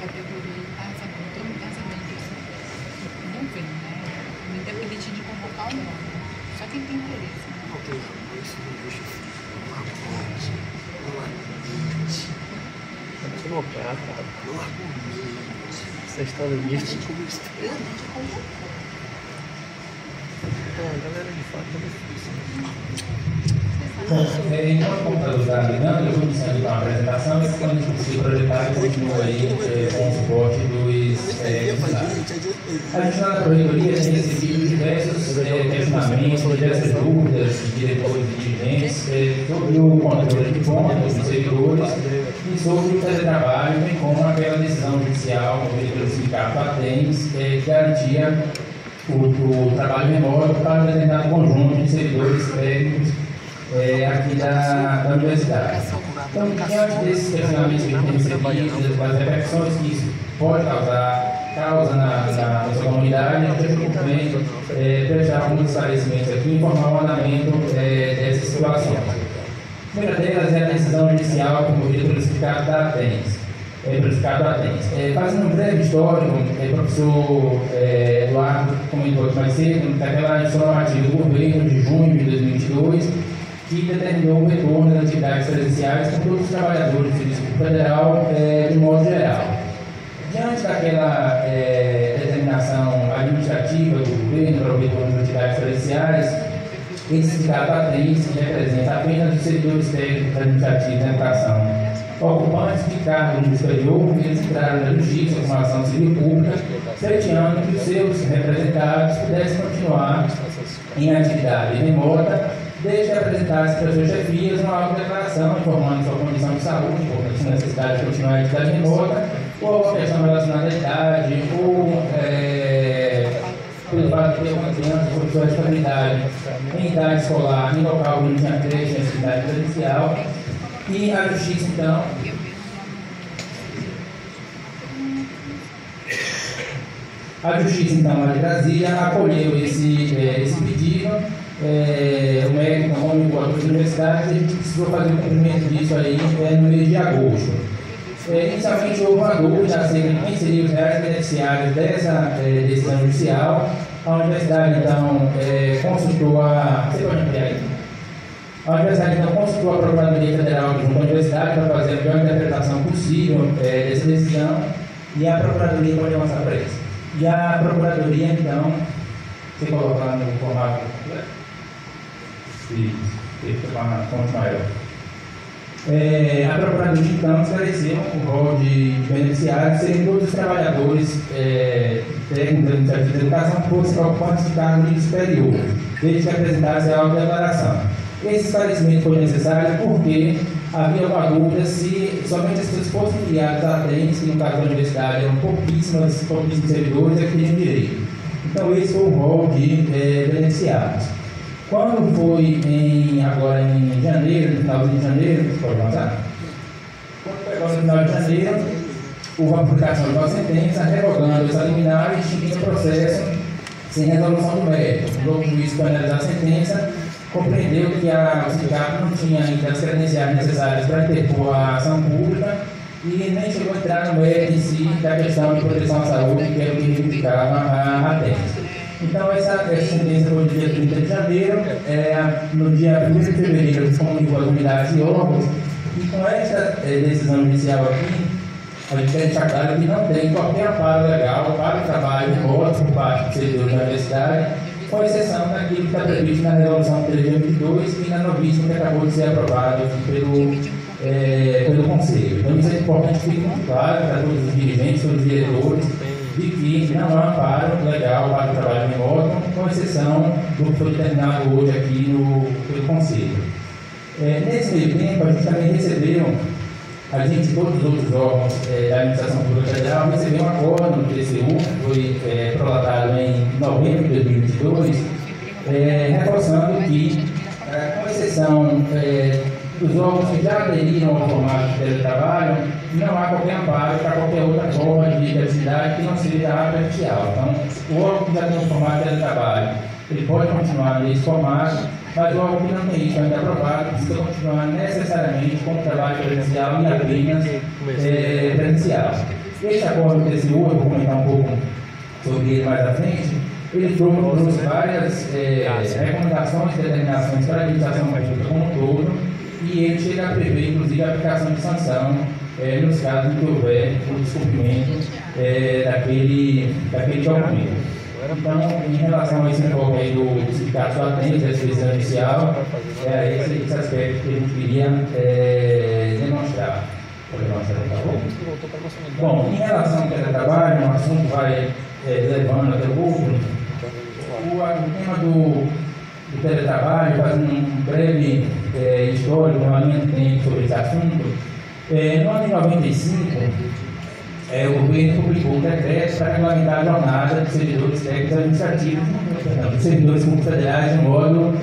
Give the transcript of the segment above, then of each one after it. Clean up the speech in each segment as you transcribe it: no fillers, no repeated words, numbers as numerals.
categoria está recebendo, todo mundo está recebendo isso. Não vem, né? Independente de convocar ou não. Só quem tem interesse. Não vocês estão no lixo. A galera de fato é difícil. Enquanto o computador está ligando, eu vou iniciando com a apresentação e quando se projetar, eu continuo aí com o suporte dos usuários. A gente lá na corretoria tem recebido diversos questionamentos, diversas dúvidas de diretores e dirigentes sobre o controle de contas dos servidores e sobre o teletrabalho, bem como aquela decisão judicial movida pelo sindicato ATENS que garantia o trabalho remoto para um determinado conjunto de servidores técnicos aqui da universidade. Então, diante desses questionamentos que temos recebido, das repercussões que isso pode causa na nossa comunidade, a gente também prestar alguns esclarecimentos aqui e informar o andamento dessas situações. A primeira delas é a decisão judicial promovida pelo sindicato da ATENS. Fazendo um breve histórico, o professor Eduardo comentou aqui mais cedo, daquela informativa do governo de junho de 2022, que determinou o retorno das atividades presenciais com todos os trabalhadores do Serviço Federal de modo geral. Diante daquela determinação administrativa do governo para o retorno das atividades presenciais, esse sindicato ATENS, que representa apenas os servidores técnicos administrativos da educação ocupantes de cargo no exterior, eles entraram na justiça com uma ação civil pública, pleiteando que os seus representados pudessem continuar em atividade remota, desde que apresentasse para as suas chefias uma autodeclaração informando sua condição de saúde, por sua necessidade de continuar em atividade remota, ou a questão relacionada à idade, ou pelo fato de ter uma criança por sua estabilidade em idade escolar, em local onde tinha creche, em atividade presencial. E a justiça, então, lá de Brasília, acolheu esse pedido. O MEC, o nome do ator da universidade, a gente precisou fazer o cumprimento disso aí no mês de agosto. Inicialmente houve uma dúvida acerca de quem seriam os reais beneficiários dessa decisão judicial. A universidade, então, consultou a. Você pode ampliar aí? A universidade então consultou a Procuradoria Federal junto à universidade para fazer a melhor interpretação possível dessa decisão, e a Procuradoria pode avançar para isso. E a Procuradoria, então, você coloca lá no formato isso, com a fonte maior. A Procuradoria, então, esclareceu o rol de beneficiários serem todos os trabalhadores técnicos administrativos de educação que fossem ocupantes de cargo de superior, desde que apresentasse a autodeclaração. Esse esclarecimento foi necessário porque havia uma dúvida se somente as pessoas fossem filiadas à ATENS, que no caso da universidade eram pouquíssimos servidores, que tinham direito. Então, esse foi o rol de beneficiários. Quando foi agora em janeiro, no final de janeiro, você pode avançar? Quando foi agora no final de janeiro, houve a publicação de uma sentença revogando essa liminar e extinguindo o processo sem resolução do mérito. O novo juiz, para analisar a sentença, compreendeu que o sindicato não tinha ainda as credenciais necessárias para interpor a ação pública e nem chegou a entrar no mérito em si da questão de proteção à saúde, que era o que reivindicava a ATENS. Então, essa sentença foi no dia 30 de janeiro, no dia 1º de fevereiro, comunicou as unidades e órgãos, e com essa decisão judicial aqui, a gente quer deixar claro que não tem qualquer amparo legal para o trabalho remoto por parte dos servidores da universidade, com exceção daquilo que está previsto na Resolução 322 e na novíssima que acabou de ser aprovada pelo Conselho. Então, isso é importante que fique muito claro para todos os dirigentes, todos os diretores, de que não há amparo legal para o trabalho remoto, com exceção do que foi determinado hoje aqui pelo Conselho. Nesse meio tempo, a gente também recebeu, e todos os outros órgãos da Administração Pública Federal receberam um acordo no TCU, que foi prolatado em novembro de 2022, reforçando que, com exceção dos órgãos que já aderiram ao formato de teletrabalho, não há qualquer amparo para qualquer outra forma de atividade que não seja artificial. Então, o órgão que já tem o formato de teletrabalho, ele pode continuar nesse formato, mas o órgão que não tem isso ainda aprovado precisa continuar necessariamente com o trabalho presencial e apenas presencial. Esse acordo do TCU, eu vou comentar um pouco sobre ele mais à frente, ele trouxe várias recomendações e determinações para a administração pública como um todo, e ele chega a prever, inclusive, a aplicação de sanção nos casos em que houver o descumprimento daquele documento. Então, em relação a esse enfoque aí do sindicato só atende da despesa inicial, é esse aspecto que a gente queria demonstrar. Bom, em relação ao teletrabalho, um assunto vai levando até o outro. O tema do teletrabalho, fazendo um breve histórico, uma linha de tempo sobre esse assunto. No ano de 95, o governo publicou um decreto para regulamentar a jornada dos servidores técnicos administrativos, dos servidores públicos federais de modo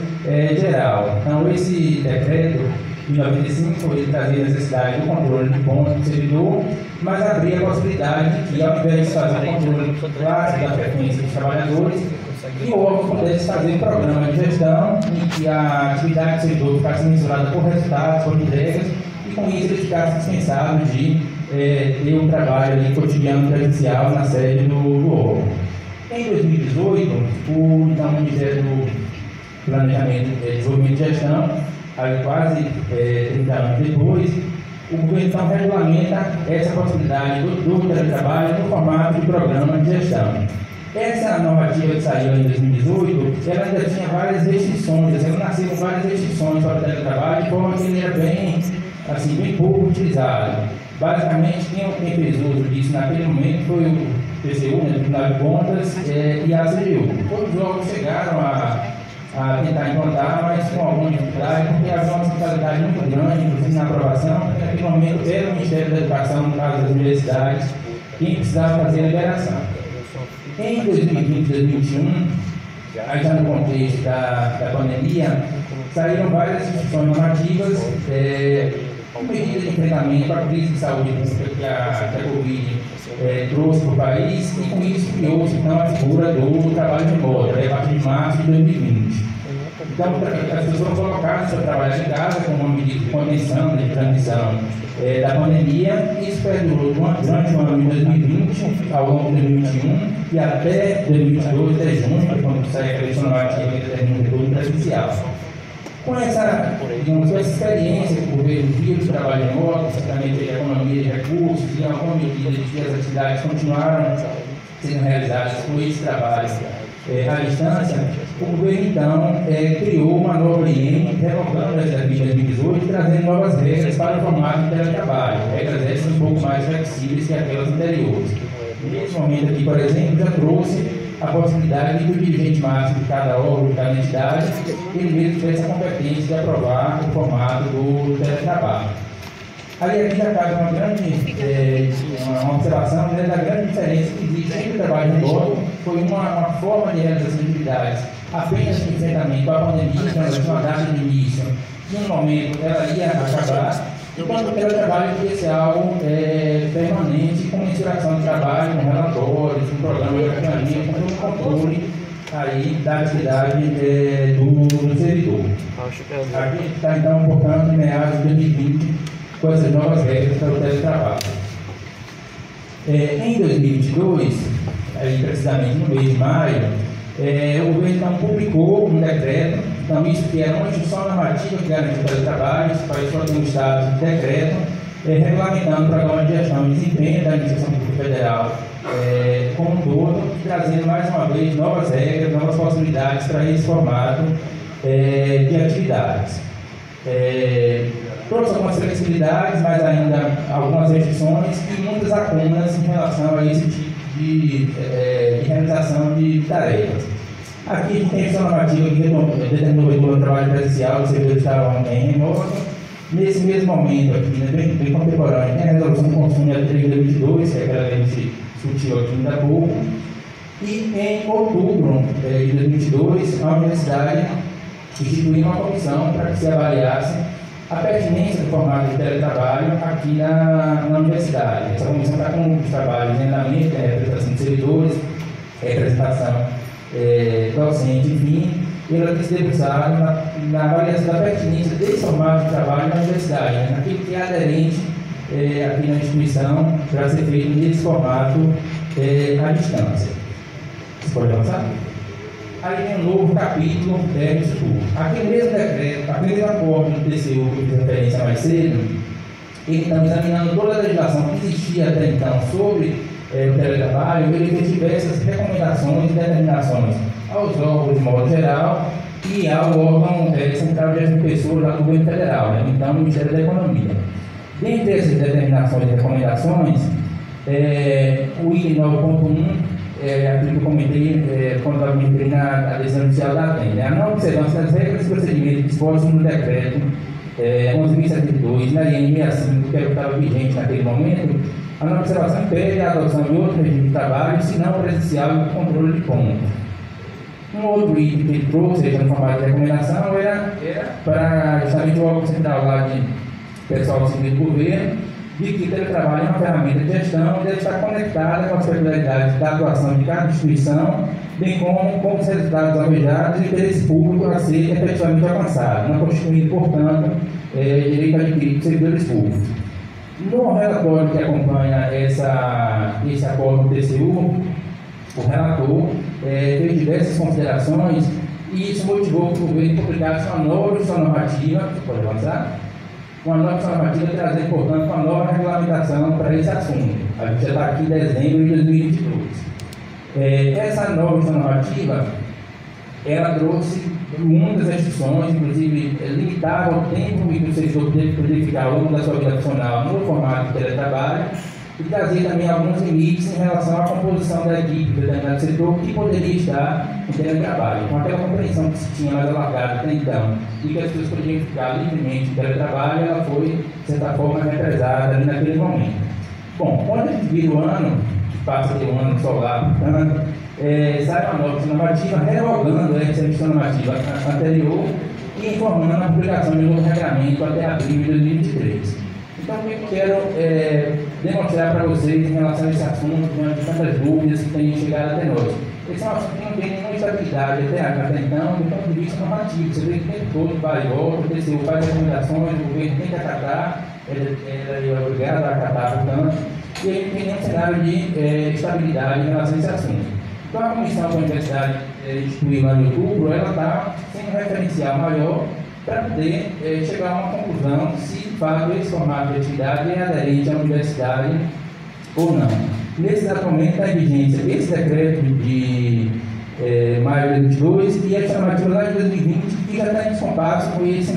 geral. Então, esse decreto de 95 ele trazia a necessidade do controle de pontos do servidor, mas abria a possibilidade de que, ao invés de fazer o controle clássico da frequência dos trabalhadores, que o órgão pudesse fazer um programa de gestão em que a atividade do servidor ficasse mensurada por resultados, por entregas, e com isso ele ficasse dispensável de ter um trabalho ali, cotidiano presencial na sede do órgão. Em 2018, o Ministério do Planejamento, Desenvolvimento e Gestão, aí quase 30 anos depois, o governo então regulamenta essa possibilidade do teletrabalho no formato de programa de gestão. Essa normativa que saiu em 2018, ela ainda tinha várias restrições, ela nasceu com várias restrições para o teletrabalho, de forma que ele era bem pouco utilizado. Basicamente, quem fez uso disso naquele momento foi o TCU, o Tribunal de Contas, e a CGU. Todos os órgãos chegaram a tentar implantar, mas com alguma dificuldade, porque havia uma responsabilidade muito grande, inclusive na aprovação, porque naquele momento era o Ministério da Educação, no caso das universidades, quem precisava fazer a liberação. Em 2020 e 2021, aí já no contexto da pandemia, saíram várias instituições normativas com medidas de enfrentamento à crise de saúde pública que a Covid trouxe para o país, e com isso criou-se então a figura do trabalho remoto, a partir de março de 2020. Então, as pessoas foram colocadas para trabalhar em casa com uma medida de contenção, de transição da pandemia, e isso perdurou durante o ano de 2020, ao longo de 2021 e até 2022, até junho, quando sai a eleição normativa que determina o retorno presencial. Com essa experiência que o governo viu do trabalho remoto, certamente a economia de recursos e alguma medida de que as atividades continuaram sendo realizadas por esse trabalho à distância, o governo então criou uma nova lei, revogando essa lei de 2018 e trazendo novas regras para o formato de teletrabalho, regras essas um pouco mais flexíveis que aquelas anteriores. Nesse momento aqui, por exemplo, já trouxe a possibilidade de que o dirigente máximo de cada órgão, de cada entidade, ele mesmo tivesse a competência de aprovar o formato do teletrabalho. Ali aqui já cabe uma observação da grande diferença que existe entre o trabalho remoto, foi uma forma de realização de atividades apenas de enfrentamento à pandemia, então uma data de início, em um momento ela ia acabar, enquanto o teletrabalho ia ser algo permanente, com mensuração de trabalho, com relatórios, com programa de acompanhamento, com todo o controle aí da atividade do servidor. Aqui está então, portanto, em meados de 2020, com essas novas regras para o teletrabalho. Em 2022, aí precisamente no mês de maio, o governo então publicou um decreto, então isso que era uma instituição normativa que garantia o teletrabalho, isso faz só tem um estado de decreto, regulamentando o programa de gestão e desempenho da Administração Pública Federal como um todo, e trazendo mais uma vez novas regras, novas possibilidades para esse formato de atividades. Trouxe algumas flexibilidades, mas ainda algumas restrições e muitas lacunas em relação a esse tipo de realização de tarefas. Aqui a gente tem essa normativa que determinou o retorno ao trabalho presencial, os servidores estavam em remoto. Nesse mesmo momento aqui, bem contemporâneo, tem a resolução do consumo de 2022, que é aquela que a gente discutiu aqui ainda há pouco. E em outubro de 2022, a universidade instituiu uma comissão para que se avaliasse a pertinência do formato de teletrabalho aqui na universidade. Essa comissão está com os trabalhos de andamento, representação de servidores, representação docente, enfim, e ela tem se debruçado na avaliação da pertinência desse formato de trabalho na universidade, naquilo que é aderente aqui na instituição para ser feito nesse formato à distância. Você pode avançar? Aí tem um novo capítulo disso tudo. Aquele mesmo decreto, aquele mesmo acordo do TCU que eu fiz referência mais cedo, ele está examinando toda a legislação que existia até então sobre o teletrabalho. Ele fez diversas recomendações e determinações aos órgãos de modo geral e ao órgão central de gestão de pessoas do governo federal, né? Então o Ministério da Economia. Dentre essas determinações e recomendações, o item 9.1, aquilo que eu comentei quando eu entrei na decisão inicial da ATEM, né? A não observância das regras e procedimentos dispostos no decreto 11.072, na IN 65, que era o que estava vigente naquele momento, a não observação impede a adoção de outro regime de trabalho, senão presencial e controle de pontos. Um outro item que ele trouxe, no formato de recomendação, era para justamente o órgão central lá de pessoal do serviço do governo, de que o teletrabalho é uma ferramenta de gestão e deve estar conectada com as peculiaridades da atuação de cada instituição, bem como com os resultados almejados e interesse público a ser efetivamente alcançado, não constituindo, portanto, direito adquirido dos servidores públicos. No relatório que acompanha esse acordo do TCU, o relator fez diversas considerações e isso motivou que o governo publicasse uma nova edição normativa, você pode avançar? Uma nova edição normativa trazendo, portanto, uma nova regulamentação para esse assunto. A gente já está aqui em dezembro de 2022. Essa nova edição normativa, ela trouxe muitas restrições, inclusive limitava o tempo em que o servidor poderia ficar ao longo da sua vida profissional no formato de teletrabalho e trazia também alguns limites em relação à composição da equipe do determinado setor que poderia estar em teletrabalho. Com aquela compreensão que se tinha mais alargada até então e que as pessoas poderiam ficar livremente em teletrabalho, ela foi, de certa forma, represada ali naquele momento. Bom, quando a gente vira o ano, que passa de um ano solar, portanto, sai uma nova normativa revogando essa edição normativa anterior e informando a publicação de um novo regulamento até abril de 2023. Então, o que eu quero demonstrar para vocês em relação a esse assunto, diante de tantas dúvidas que têm chegado até nós. Esse é um assunto que não tem nenhuma estabilidade até então, do ponto de vista normativo. Você vê que o tempo todo vai e volta, o TCU faz recomendações, o governo tem que acatar, ele é obrigado a acatar, portanto, e aí não tem nenhum cenário de estabilidade em relação a esse assunto. Então, a comissão da universidade instituída lá em outubro, ela está sendo um referencial maior para poder chegar a uma conclusão se, de fato, esse formato de atividade é aderente à universidade ou não. Nesse exato momento está em vigência esse decreto de maio de 2022 e a normativa lá de 2020, que já está em descompasso com esse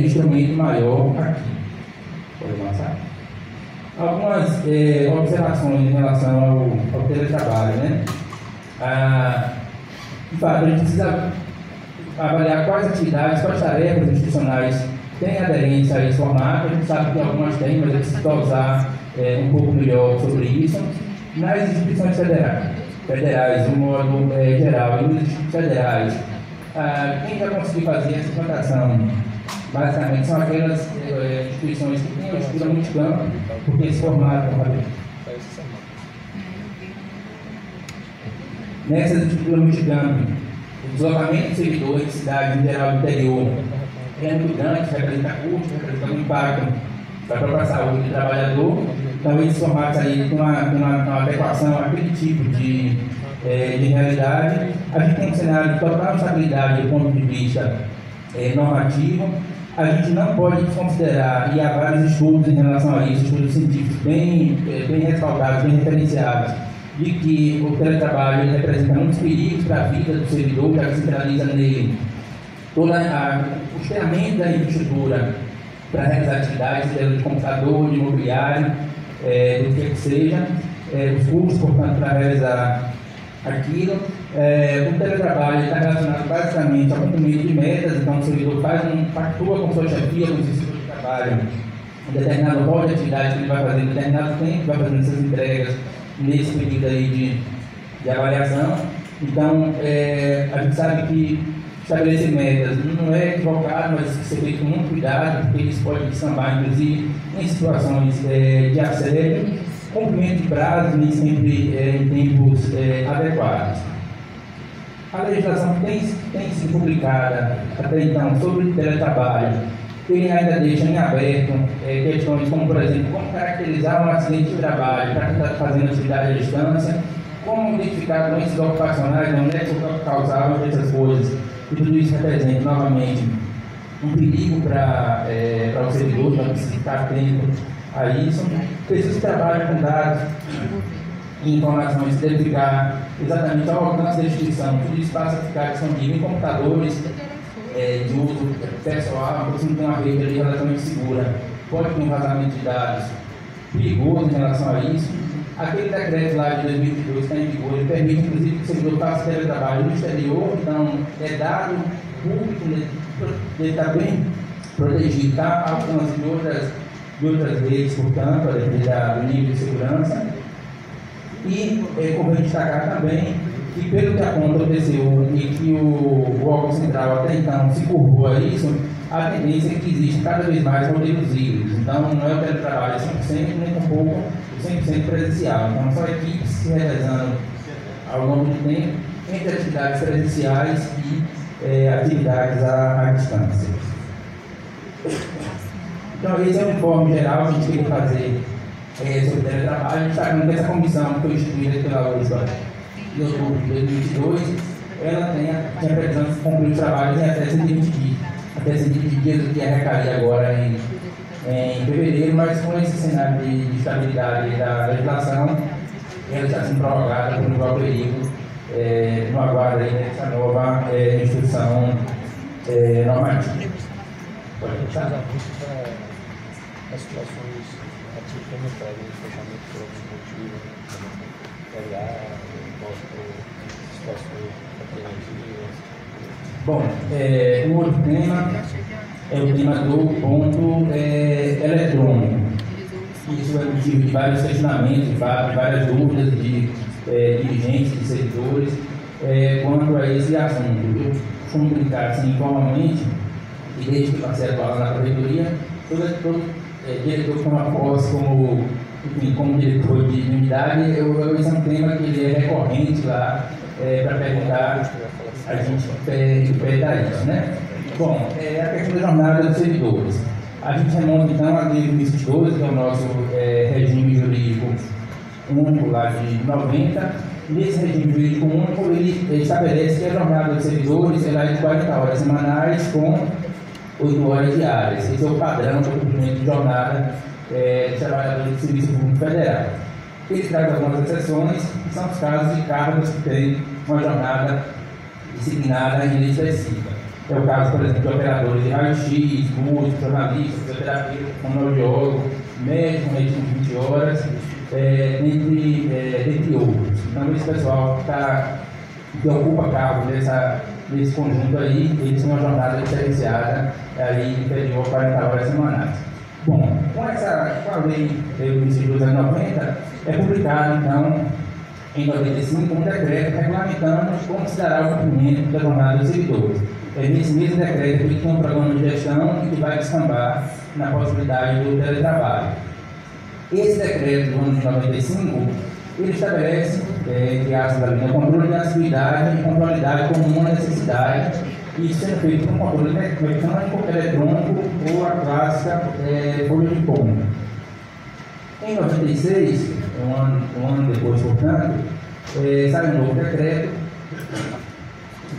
instrumento maior aqui. Pode avançar? Algumas observações em relação ao teletrabalho, né? De fato, a gente precisa avaliar quais atividades, quais tarefas institucionais têm aderência a esse formato. A gente sabe que algumas têm, mas a gente precisa usar um pouco melhor sobre isso. Nas instituições federais, de um modo geral, e nos institutos federais, quem já conseguiu fazer essa implantação, basicamente, são aquelas instituições que têm a estrutura multicampo, porque esse formato, nessas estruturas multicampo, o deslocamento de servidores de cidades em geral do interior é muito grande, representa custo, representa um impacto para a própria saúde do trabalhador. Então, esses formatos aí têm uma adequação àquele tipo de realidade. A gente tem um cenário de total instabilidade do ponto de vista normativo. A gente não pode desconsiderar, e há vários estudos em relação a isso, estudos científicos bem respaldados, bem referenciados, de que o teletrabalho representa muitos perigos para a vida do servidor, já que centraliza nele todo o treinamento da infraestrutura para realizar atividades, seja de computador, de imobiliário, do que seja, os custos, portanto, para realizar aquilo. O teletrabalho está relacionado basicamente ao cumprimento de metas, então o servidor pactua com sua chefia, com o sistema de trabalho, um determinado rol de atividade que ele vai fazer, em determinado tempo, vai fazendo essas entregas nesse período aí de avaliação. Então, a gente sabe que estabelecer metas não é equivocado, mas tem que ser feito com muito cuidado, porque isso pode desambar, inclusive, em situações de assédio, cumprimento de prazo, nem sempre em tempos adequados. A legislação que tem sido publicada até então sobre o teletrabalho, ele ainda deixa em aberto questões como, por exemplo, como caracterizar um acidente de trabalho para quem está fazendo atividade à distância, como identificar doenças ocupacionais, onde é que o causal essas coisas, e tudo isso representa, novamente, um perigo para o servidor, para ficar atento a isso. Pessoas que trabalham com dados e informações, identificar exatamente ao alcance da instituição, tudo isso passa a ficar disponível em computadores de uso pessoal, porque não tem uma rede ali relativamente segura, pode ter um vazamento de dados perigoso em relação a isso. Aquele decreto lá de 2022 que está em vigor, ele permite, inclusive, que o servidor faça teletrabalho no exterior, então é dado público, ele está bem protegido, está ao alcance de outras redes, portanto, a depender do nível de segurança. E é convém destacar também que, pelo que aconteceu e que o órgão central até então se curvou a isso, a tendência é que existe cada vez mais modelos híbridos. Então, não é o teletrabalho 100%, nem tampouco 100% presencial. Então, são equipes se revezando ao longo do tempo entre atividades presenciais e atividades à distância. Então, esse é o informe geral que a gente queria fazer sobre o teletrabalho, destacando que essa comissão que foi instituída pela USP em outubro de 2022, ela tinha previsão de concluir os trabalhos em até 120 dias, o que é recair agora em fevereiro, mas com esse cenário de estabilidade da legislação, ela está sendo prorrogada por um igual período, no aguardo aí dessa nova instrução normativa. Pode deixar? As situações como traz o fechamento por algum motivo, situações alternativas. Bom, o outro tema é o tema do ponto eletrônico. Isso é motivo de vários questionamentos, de várias dúvidas de dirigentes, de servidores, quanto a esse assunto. Eu costumo brincar assim, informalmente, e desde que passei a atuar na prefeitura, todo diretor que toma posse como diretor de unidade, esse é um tema que ele é recorrente lá para perguntar, a gente pede isso, né? Bom, a questão da jornada dos servidores. A gente remonta então a lei 2012, que é o nosso regime jurídico único lá de 90. Nesse regime jurídico único, ele estabelece que a jornada dos servidores é de 40 horas semanais com 8 horas diárias. Esse é o padrão do cumprimento de jornada de trabalhadores do Serviço Público Federal. Ele traz algumas exceções, que são os casos de cargos que têm uma jornada disciplinada e específica. É o caso, por exemplo, de operadores de raio-x, músicos, jornalistas, fisioterapeutas, fonoaudiólogo, médico, com ritmo de 20 horas, entre outros. Então, esse pessoal que ocupa cargo desse conjunto aí, eles têm uma jornada diferenciada aí inferior a 40 horas semanais. Bom, com a lei do Instituto dos anos 90, é publicado, então, em 95, um decreto regulamentando como se dará o cumprimento da jornada dos servidores. É nesse mesmo decreto que tem um programa de gestão e que vai descambar na possibilidade do teletrabalho. Esse decreto do ano de 95, ele estabelece, entre aspas, o controle da atividade e controlidade como uma necessidade, e isso sendo feito com controle mecânico, eletrônico ou a clássica folha de ponta. Em 96, um ano depois, portanto, sai um novo decreto,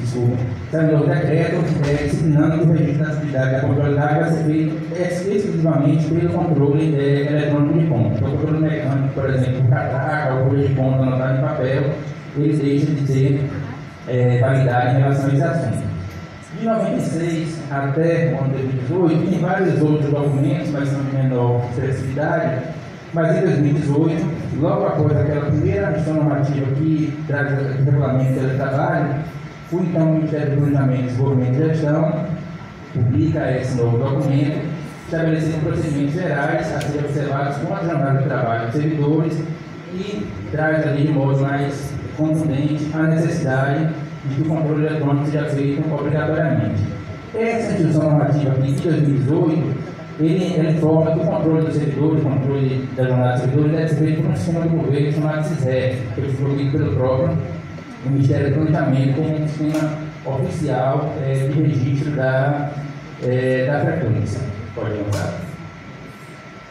disciplinando que o registro da atividade da controlidade vai ser feito exclusivamente pelo controle eletrônico de ponta. Então, o controle mecânico, por exemplo, o catraca, o folha de ponta anotado em papel, ele deixa de ter validade em relação a esse assunto. De 96 até o ano de 2018, tem vários outros documentos, mas são de menor expressividade. Mas em 2018, logo após aquela primeira missão normativa que traz o regulamento do trabalho, o então Ministério do Planejamento, Desenvolvimento e Gestão publica esse novo documento, estabelecendo procedimentos gerais a serem observados com a jornada de trabalho dos servidores e traz ali de modo mais contundente a necessidade de que o controle eletrônico seja feito obrigatoriamente. Essa instrução normativa aqui de 2018, ele informa que o controle dos servidores, o controle da jornada dos servidores deve ser feito por um sistema do governo chamado CISREF, que foi desenvolvido pelo próprio Ministério do Planejamento como um sistema oficial de registro da frequência. Pode avançar.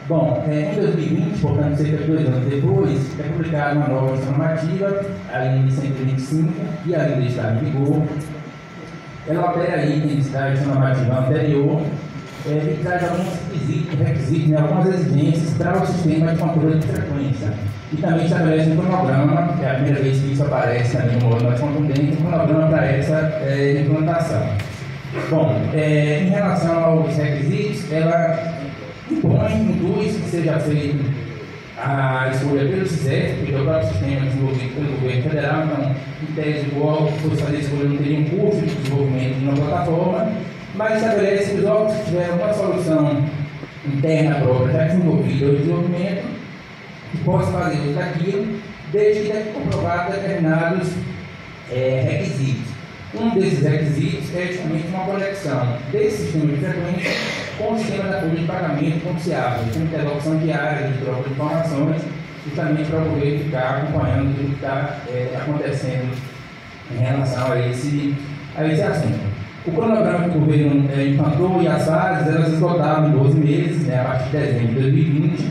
Bom, em 2020, portanto, cerca de 2 anos depois, é publicada uma nova normativa, a Lei 125, e a Lei está em vigor. Ela altera itens da normativa anterior e traz alguns requisitos, né, algumas exigências para o sistema de controle de frequência. E também estabelece um cronograma, que é a primeira vez que isso aparece também no modo mais contundente, um cronograma para essa implantação. Bom, em relação aos requisitos, ela induz que seja feita a escolha pelo CISEF, que é o próprio sistema desenvolvido pelo governo federal. Então, em tese, o órgão que fosse fazer a escolha não teria um custo de desenvolvimento de uma plataforma, mas estabelece que os órgãos que tiveram uma solução interna própria já desenvolvida ou desenvolvimento, que possam fazer uso daquilo, desde que tenha comprovado determinados requisitos. Um desses requisitos é justamente uma conexão desse sistema de frequência com o sistema da folha de pagamento confiável, com interlocução diária de troca de informações, justamente para poder ficar acompanhando tudo que está acontecendo em relação a esse assunto. O cronograma que o governo implantou e as fases, elas esgotavam em 12 meses, né, a partir de dezembro de 2020,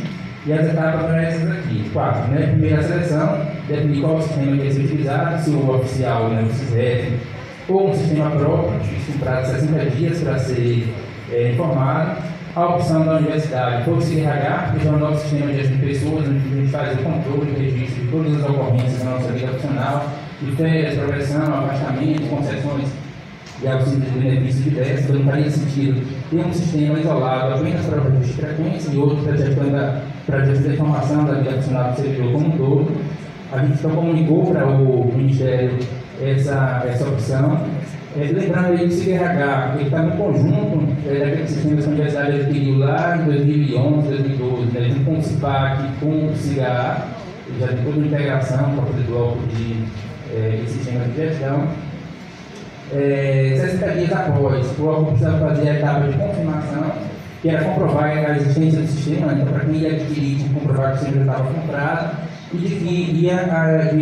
e as etapas são essas aqui. 4. Né, primeira seleção, definir qual o sistema que vai ser utilizado, se o oficial, né, o CISEF, ou um sistema próprio, com prazo de 60 dias para ser informado. A opção da universidade foi o CIRH, que é o nosso sistema de gestão de pessoas, onde a gente faz o controle e registro de todas as ocorrências da nossa vida profissional, de férias, progressão, afastamento, concessões e auxílios de benefícios diversos. Então, não faria sentido ter um sistema isolado apenas para o registro de frequência e outro para a gestão da informação da vida profissional do servidor como um todo. A gente então comunicou para o Ministério essa opção. Lembrando aí que o CIRH está no conjunto daquele sistema que a universidade adquiriu lá em 2011, 2012, né, junto com o CIPAC, com o CIGA, já tem toda a integração para fazer bloco de sistema de gestão. 60 dias após, o órgão precisava fazer a etapa de confirmação, que era comprovar a existência do sistema, então para quem ia adquirir, tinha que comprovar que o sistema já estava comprado e de que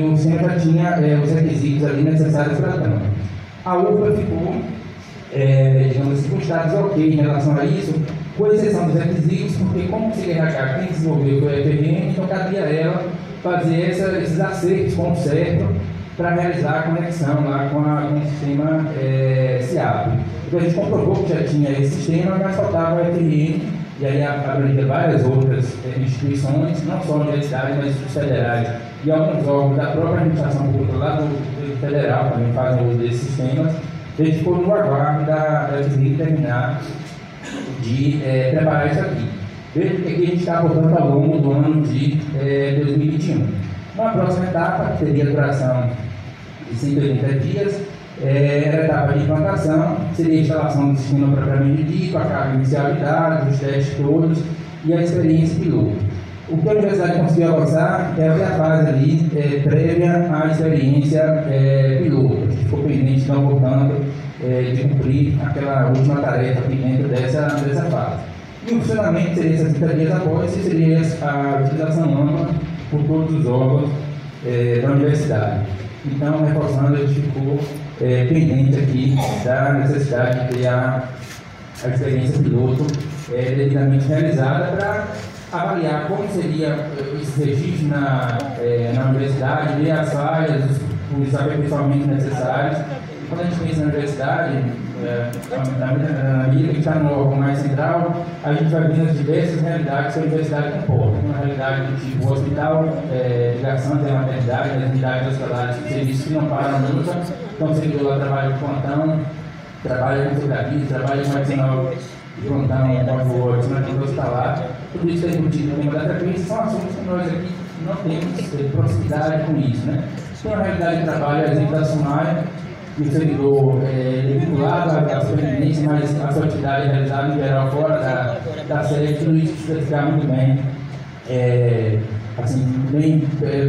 o sistema já tinha os requisitos ali necessários para a trama. A UFA ficou, digamos assim, com status ok em relação a isso, com exceção dos requisitos, porque como o CIRH quem desenvolveu foi a EPM, então cabia a ela fazer esses acertos com o CERPRO para realizar a conexão lá com o sistema CIAP. Então a gente comprovou que já tinha esse sistema, mas faltava a EPM, e aí abrangia várias outras instituições, não só a universidade, mas os federais e alguns órgãos da própria administração pública lá do federal também fazem uso desses sistemas. A gente ficou no aguardo da FDI terminar de preparar isso aqui. Veja que aqui a gente está abordando ao longo do ano de 2021. Uma próxima etapa, que teria duração de 180 dias, era a etapa de implantação, seria a instalação do sistema propriamente dito, a carga inicial de dados, os testes todos e a experiência piloto. O que a universidade conseguiu avançar é a fase ali prévia à experiência piloto. A gente ficou pendente, então, portanto, de cumprir aquela última tarefa aqui dentro dessa fase. E o funcionamento seria 60 dias após, e seria a utilização ampla por todos os órgãos da universidade. Então, reforçando, a gente ficou pendente aqui da necessidade de ter a experiência piloto devidamente realizada para avaliar como seria esse registro na universidade, ver as falhas, os aperfeiçoamentos necessários. Quando a gente pensa na universidade, na medida que está no órgão mais central, a gente vai vendo as diversas realidades que a universidade comporta. Uma realidade do tipo o hospital, ligação da maternidade, das unidades hospitalares, serviços que não param nunca. Então, o servidor lá trabalha com plantão, trabalha com fotografia, trabalha com adicional de plantão, com adicional hospitalar. Tudo isso é embutido no tema da frequência, são assuntos que nós aqui não temos proximidade com isso, né? Tem uma realidade de trabalho, a exemplo da SUMAI, que o servidor é vinculado à superintendência, mas a sua atividade é realizada em geral fora da sede, tudo isso precisa ficar muito bem, bem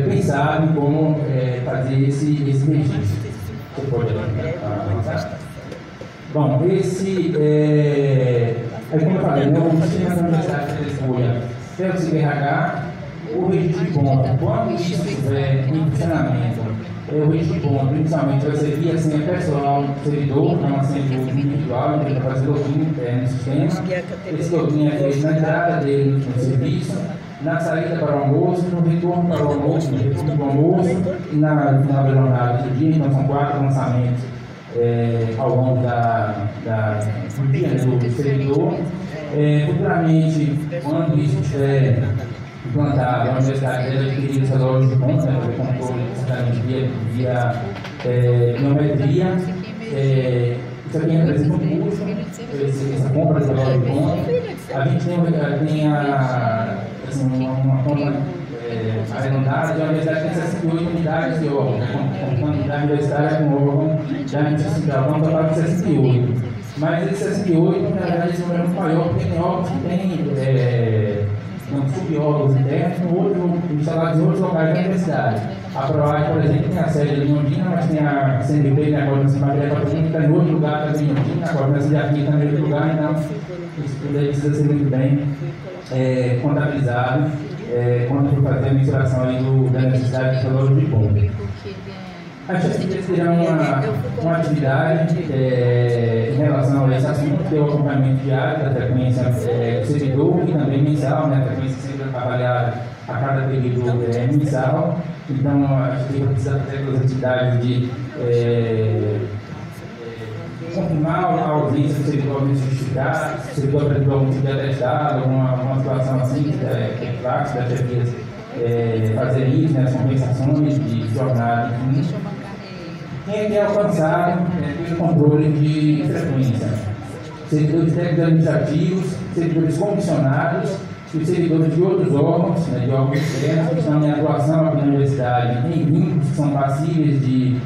pensado em como fazer esse registro. Você pode avançar? Bom, como eu falei, o sistema da universidade de escolha pelo CIRH, o registro de conta, quando isso estiver em funcionamento, o registro de ponto, inicialmente vai ser via senha pessoal do servidor, não uma senha individual, onde ele vai fazer login interno no sistema. Esse login é feito na entrada dele no serviço, na saída para o almoço, no retorno para o almoço, no retorno do almoço e na final da jornada do dia. Então são 4 lançamentos ao longo do dia do servidor. Futuramente, quando isso estiver implantado, a universidade deve adquirir essa loja de pontos, fazer controle via biometria. Isso aqui representa um custo, essa compra dessa loja de pontos. A gente tem uma conta arredondada, e a universidade tem 68 unidades de órgãos, contando da universidade com órgão da instituição, então total de 68. Mas esses 68, na verdade, esse número é muito maior, porque tem órgãos que têm subórgãos internos instalados em outros locais da universidade. A PROAD, por exemplo, tem a sede de Londrina, mas tem a CNB, a Coordenação de Matéria Patrimônio, que está em outro lugar também em Londrina, a Coordenação de Aqui está em outro lugar, então isso tudo aí precisa ser muito bem contabilizado quando for fazer a mensuração aí da necessidade de valor de ponto. Acho que vocês terão uma atividade em relação a esse assunto, que é o acompanhamento diário da frequência do servidor e também mensal, né? A frequência sempre avaliada a cada período mensal. Então, acho que precisa fazer aquelas atividades de confirmar a ausência do servidor justificado, se o servidor apresentou algum tipo de atestado, alguma situação assim, que é prática da chefia fazer isso, né, as compensações de jornada, enfim. Quem é alcançado pelo controle de frequência? Servidores técnicos administrativos, servidores comissionados e os servidores de outros órgãos, né, de órgãos externos, que estão em atuação aqui na universidade, em vínculos que são passíveis de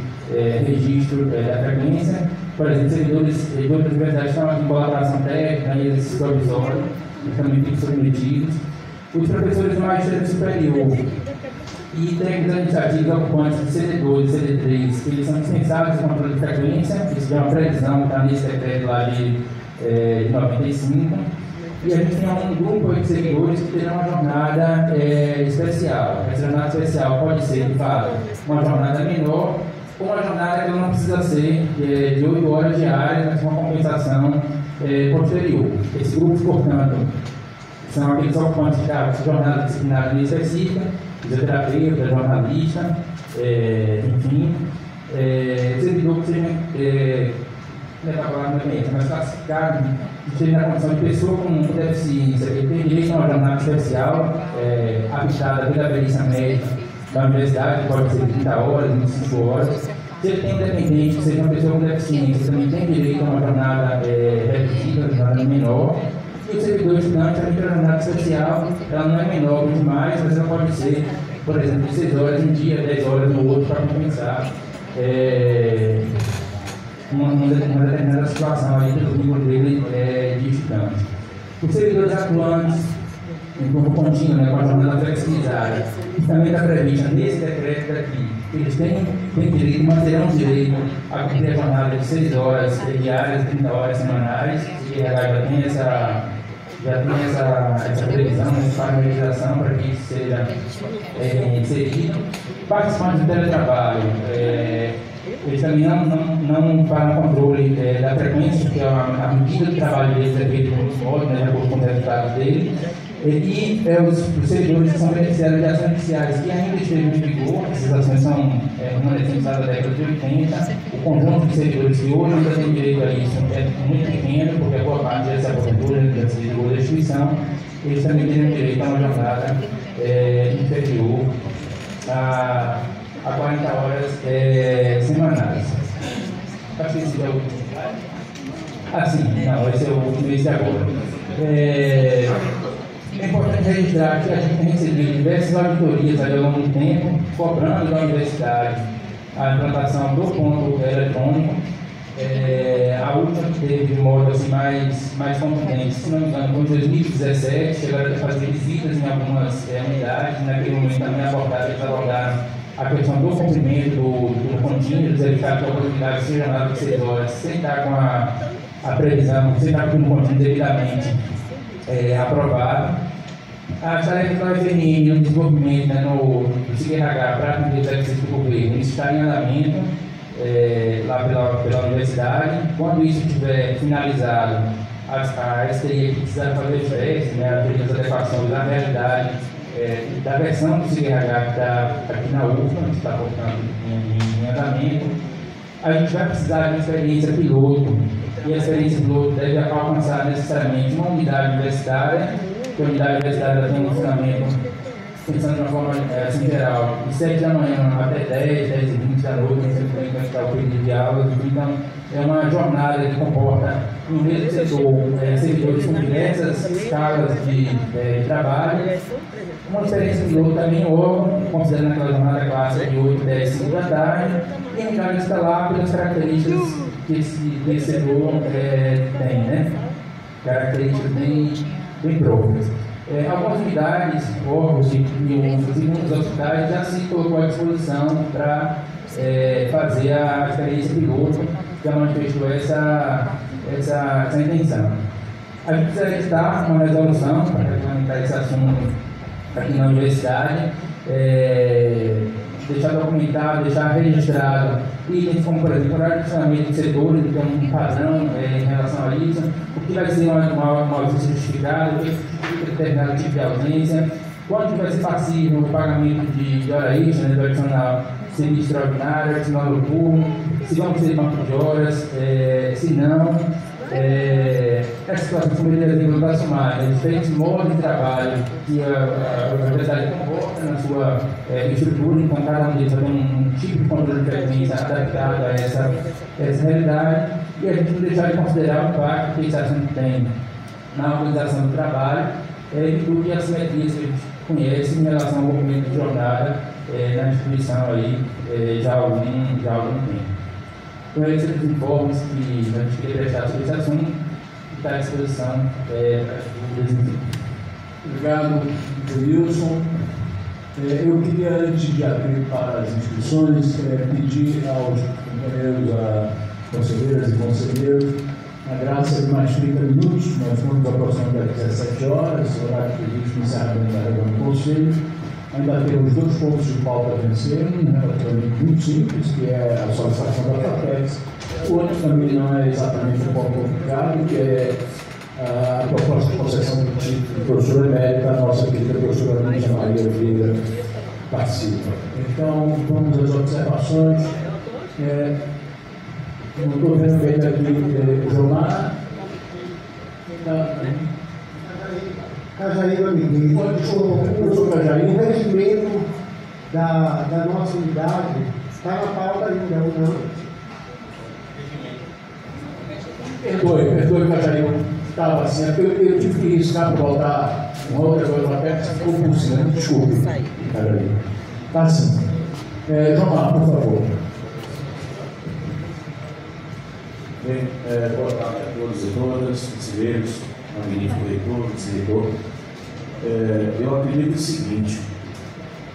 registro da frequência. Por exemplo, servidores de outras universidades estão aqui em colaboração técnica, em exercício provisório, que também ficam submetidos. Os professores do magistério superior e técnicos administrativos ocupantes de CD2 e CD3, eles são dispensados do controle de frequência, isso é uma previsão que está nesse decreto lá de 95. E a gente tem um grupo de servidores que terão uma jornada especial. Essa jornada especial pode ser, de fato, uma jornada menor ou uma jornada que não precisa ser de 8 horas diárias, mas com uma compensação posterior. Esses grupos, portanto, são aqueles ocupantes de jornada disciplinar específica, fisioterapeuta, jornalista, enfim, servidor que seja mas classificado, que seja na condição de pessoa com deficiência, ele tem direito a uma jornada especial, habitada pela perícia médica da universidade, pode ser 30 horas, 25 horas. Se ele tem dependente, que seja uma pessoa com deficiência, também tem direito a uma jornada reduzida, uma jornada menor. E o servidor estudante, a jornada especial, ela não é menor demais, mas ela pode ser, por exemplo, de 6 horas em dia, 10 horas no outro, para compensar uma determinada situação aí pelo nível dele de estudante. Os servidores atuantes em grupo contínuo, né, com a jornada flexibilizada, que também está prevista nesse decreto daqui, eles têm direito, manterão direito a cumprir a jornada de 6 horas diárias, 30 horas semanais, e já tem essa previsão, essa parametrização para que isso seja inserido. Participantes do teletrabalho, eles também não fazem controle da frequência, porque a medida de trabalho deles é feita por modo, né, de acordo com os resultados dele. E os servidores que são beneficiários de ações judiciais que ainda estejam em vigor, essas ações são remanescentes da década de 80, o conjunto de servidores que hoje ainda tem direito a isso é muito pequeno, porque a boa parte dessa aposentadoria dessa vigor da instituição, eles também teriam direito a uma jornada inferior a 40 horas semanais. Acho que esse é o último slide. Ah, sim, não, esse é o último mês de agora. É importante registrar que a gente tem recebido diversas auditorias ao longo do tempo, cobrando da universidade a implantação do ponto eletrônico. A última que teve de modo assim, mais contundente, se não me engano, foi em 2017, chegaram a fazer visitas em algumas unidades, naquele momento também eles abordaram a questão do cumprimento do contínuo, eles verificaram que a oportunidade seja jornada de 6 horas, sem estar com a previsão, sem estar com o contínuo devidamente aprovado. As tarefas do FNM no desenvolvimento, né, no CIGRH para atender os requisitos do governo, isso está em andamento lá pela universidade. Quando isso estiver finalizado, a STI que precisa fazer os testes, né, as adequações da realidade, da versão do CIGRH que está aqui na UFMA, que está colocando em andamento. A gente vai precisar de uma experiência piloto, e a experiência piloto deve alcançar necessariamente uma unidade universitária, que a unidade universitária tem um funcionamento, pensando de uma forma assim, geral, de 7 da manhã até 10h20 da noite, sempre tem que estar o período de aulas. Então, é uma jornada que comporta, no mesmo setor, servidores com diversas escalas de trabalho. Uma experiência piloto também em órgão, considerando aquela jornada clássica de 8, 10, 5 da tarde, e a unidade instalar pelas características que esse setor tem, né? Características bem próprias. Algumas unidades, órgãos e muitos hospitais já se colocou à disposição para fazer a experiência piloto, já manifestou essa intenção. A gente precisa editar uma resolução para regulamentar esse assunto aqui na universidade, deixar documentado, deixar registrado itens como, por exemplo, horário de funcionamento do setor, ele tem um padrão em relação a isso, o que vai ser uma ausência justificada, o que justifica determinado tipo de ausência, quanto vai ser passivo o pagamento de hora extra, né, do adicional serviço extraordinário, adicional noturno, se vão ser banco de horas, se não, essa situação poderia dar somar diferentes modos de trabalho que a universidade comporta na sua estrutura, então cada um deles vai ter um tipo de controle de frequência adaptado a essa realidade, e a gente não deixar de considerar o impacto que esse assunto tem na organização do trabalho, e tudo que as simetrias que a gente conhece em relação ao movimento de jornada na instituição aí, já há algum tempo. Então, esses são os informes que a gente queria prestar sobre esse assunto e está à disposição para as dúvidas. Obrigado, Wilson. Eu queria, antes de abrir para as inscrições, pedir aos companheiros, conselheiras e conselheiros, a graça de mais 30 minutos. Nós vamos aproximadamente às 17 horas, horário previsto no encerramento da reunião do Conselho. Ainda temos 2 pontos de pauta a vencer, relativamente muito simples, que é a solicitação da FAPEX. O outro também não é exatamente um ponto complicado, que é a proposta de concessão do título de professora emérita, a nossa querida professora Lígia Maria Vieira participa. Então, vamos às observações. Não estou vendo bem aqui o Jomar. Cajaíba Miguel, o regimento da nossa unidade está na pauta ainda, ou não? Perdoe, Cajaíba. Estava assim, eu tive que riscar para voltar uma outra coisa até que ficou por cima. Desculpe, Cajaíba. Está assim. Jomar, por favor. Bem, boa tarde a todos e todas, conselheiros, magnífico reitor, vice-reitor. Eu acredito o seguinte,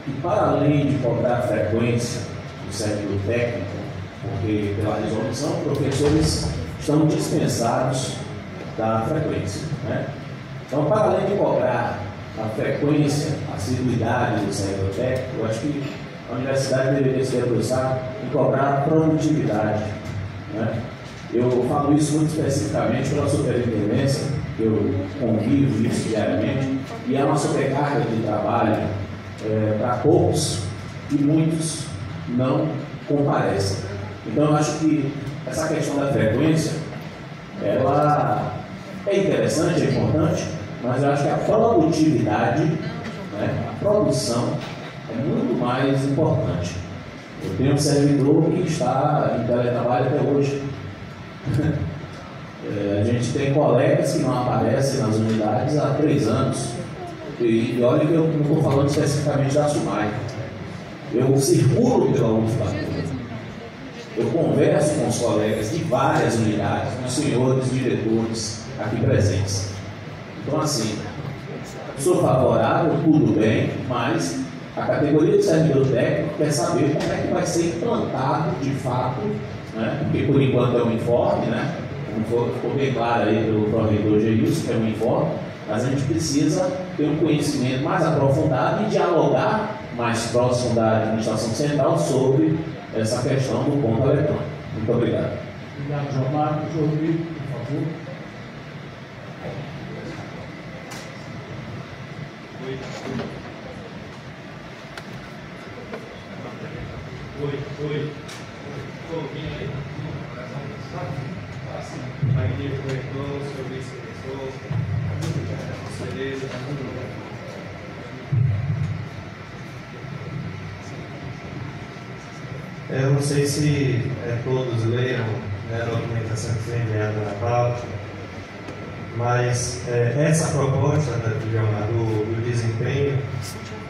que para além de cobrar a frequência do servidor técnico, porque pela resolução, professores estão dispensados da frequência, né? Então, para além de cobrar a frequência, a assiduidade do servidor técnico, eu acho que a universidade deveria se debruçar em cobrar a produtividade, né? Eu falo isso muito especificamente pela superintendência, que eu convivo isso diariamente, e é uma sobrecarga de trabalho para poucos e muitos não comparecem. Então, eu acho que essa questão da frequência, ela é interessante, é importante, mas eu acho que a produtividade, né, a produção, é muito mais importante. Eu tenho um servidor que está em teletrabalho até hoje. A gente tem colegas que não aparecem nas unidades há 3 anos. E olha que eu não estou falando especificamente da SUMAI. Eu circulo pela UFBA. Eu converso com os colegas de várias unidades, com os senhores diretores aqui presentes. Então, assim, sou favorável, tudo bem, mas a categoria de servidor técnico quer saber como é que vai ser implantado de fato, né? Porque por enquanto é um informe, né? Como ficou bem claro aí pelo pró-reitor Geilson, que é um informe, Mas a gente precisa ter um conhecimento mais aprofundado e dialogar mais próximo da administração central sobre essa questão do ponto eletrônico. Muito obrigado. Obrigado, João Marcos. Rodrigo, por favor. Oi. Ouvindo aí? Magnífico retorno, seu vice-diretor, beleza? Eu não sei se todos leram, né, a documentação que foi enviada na pauta, mas essa proposta do desempenho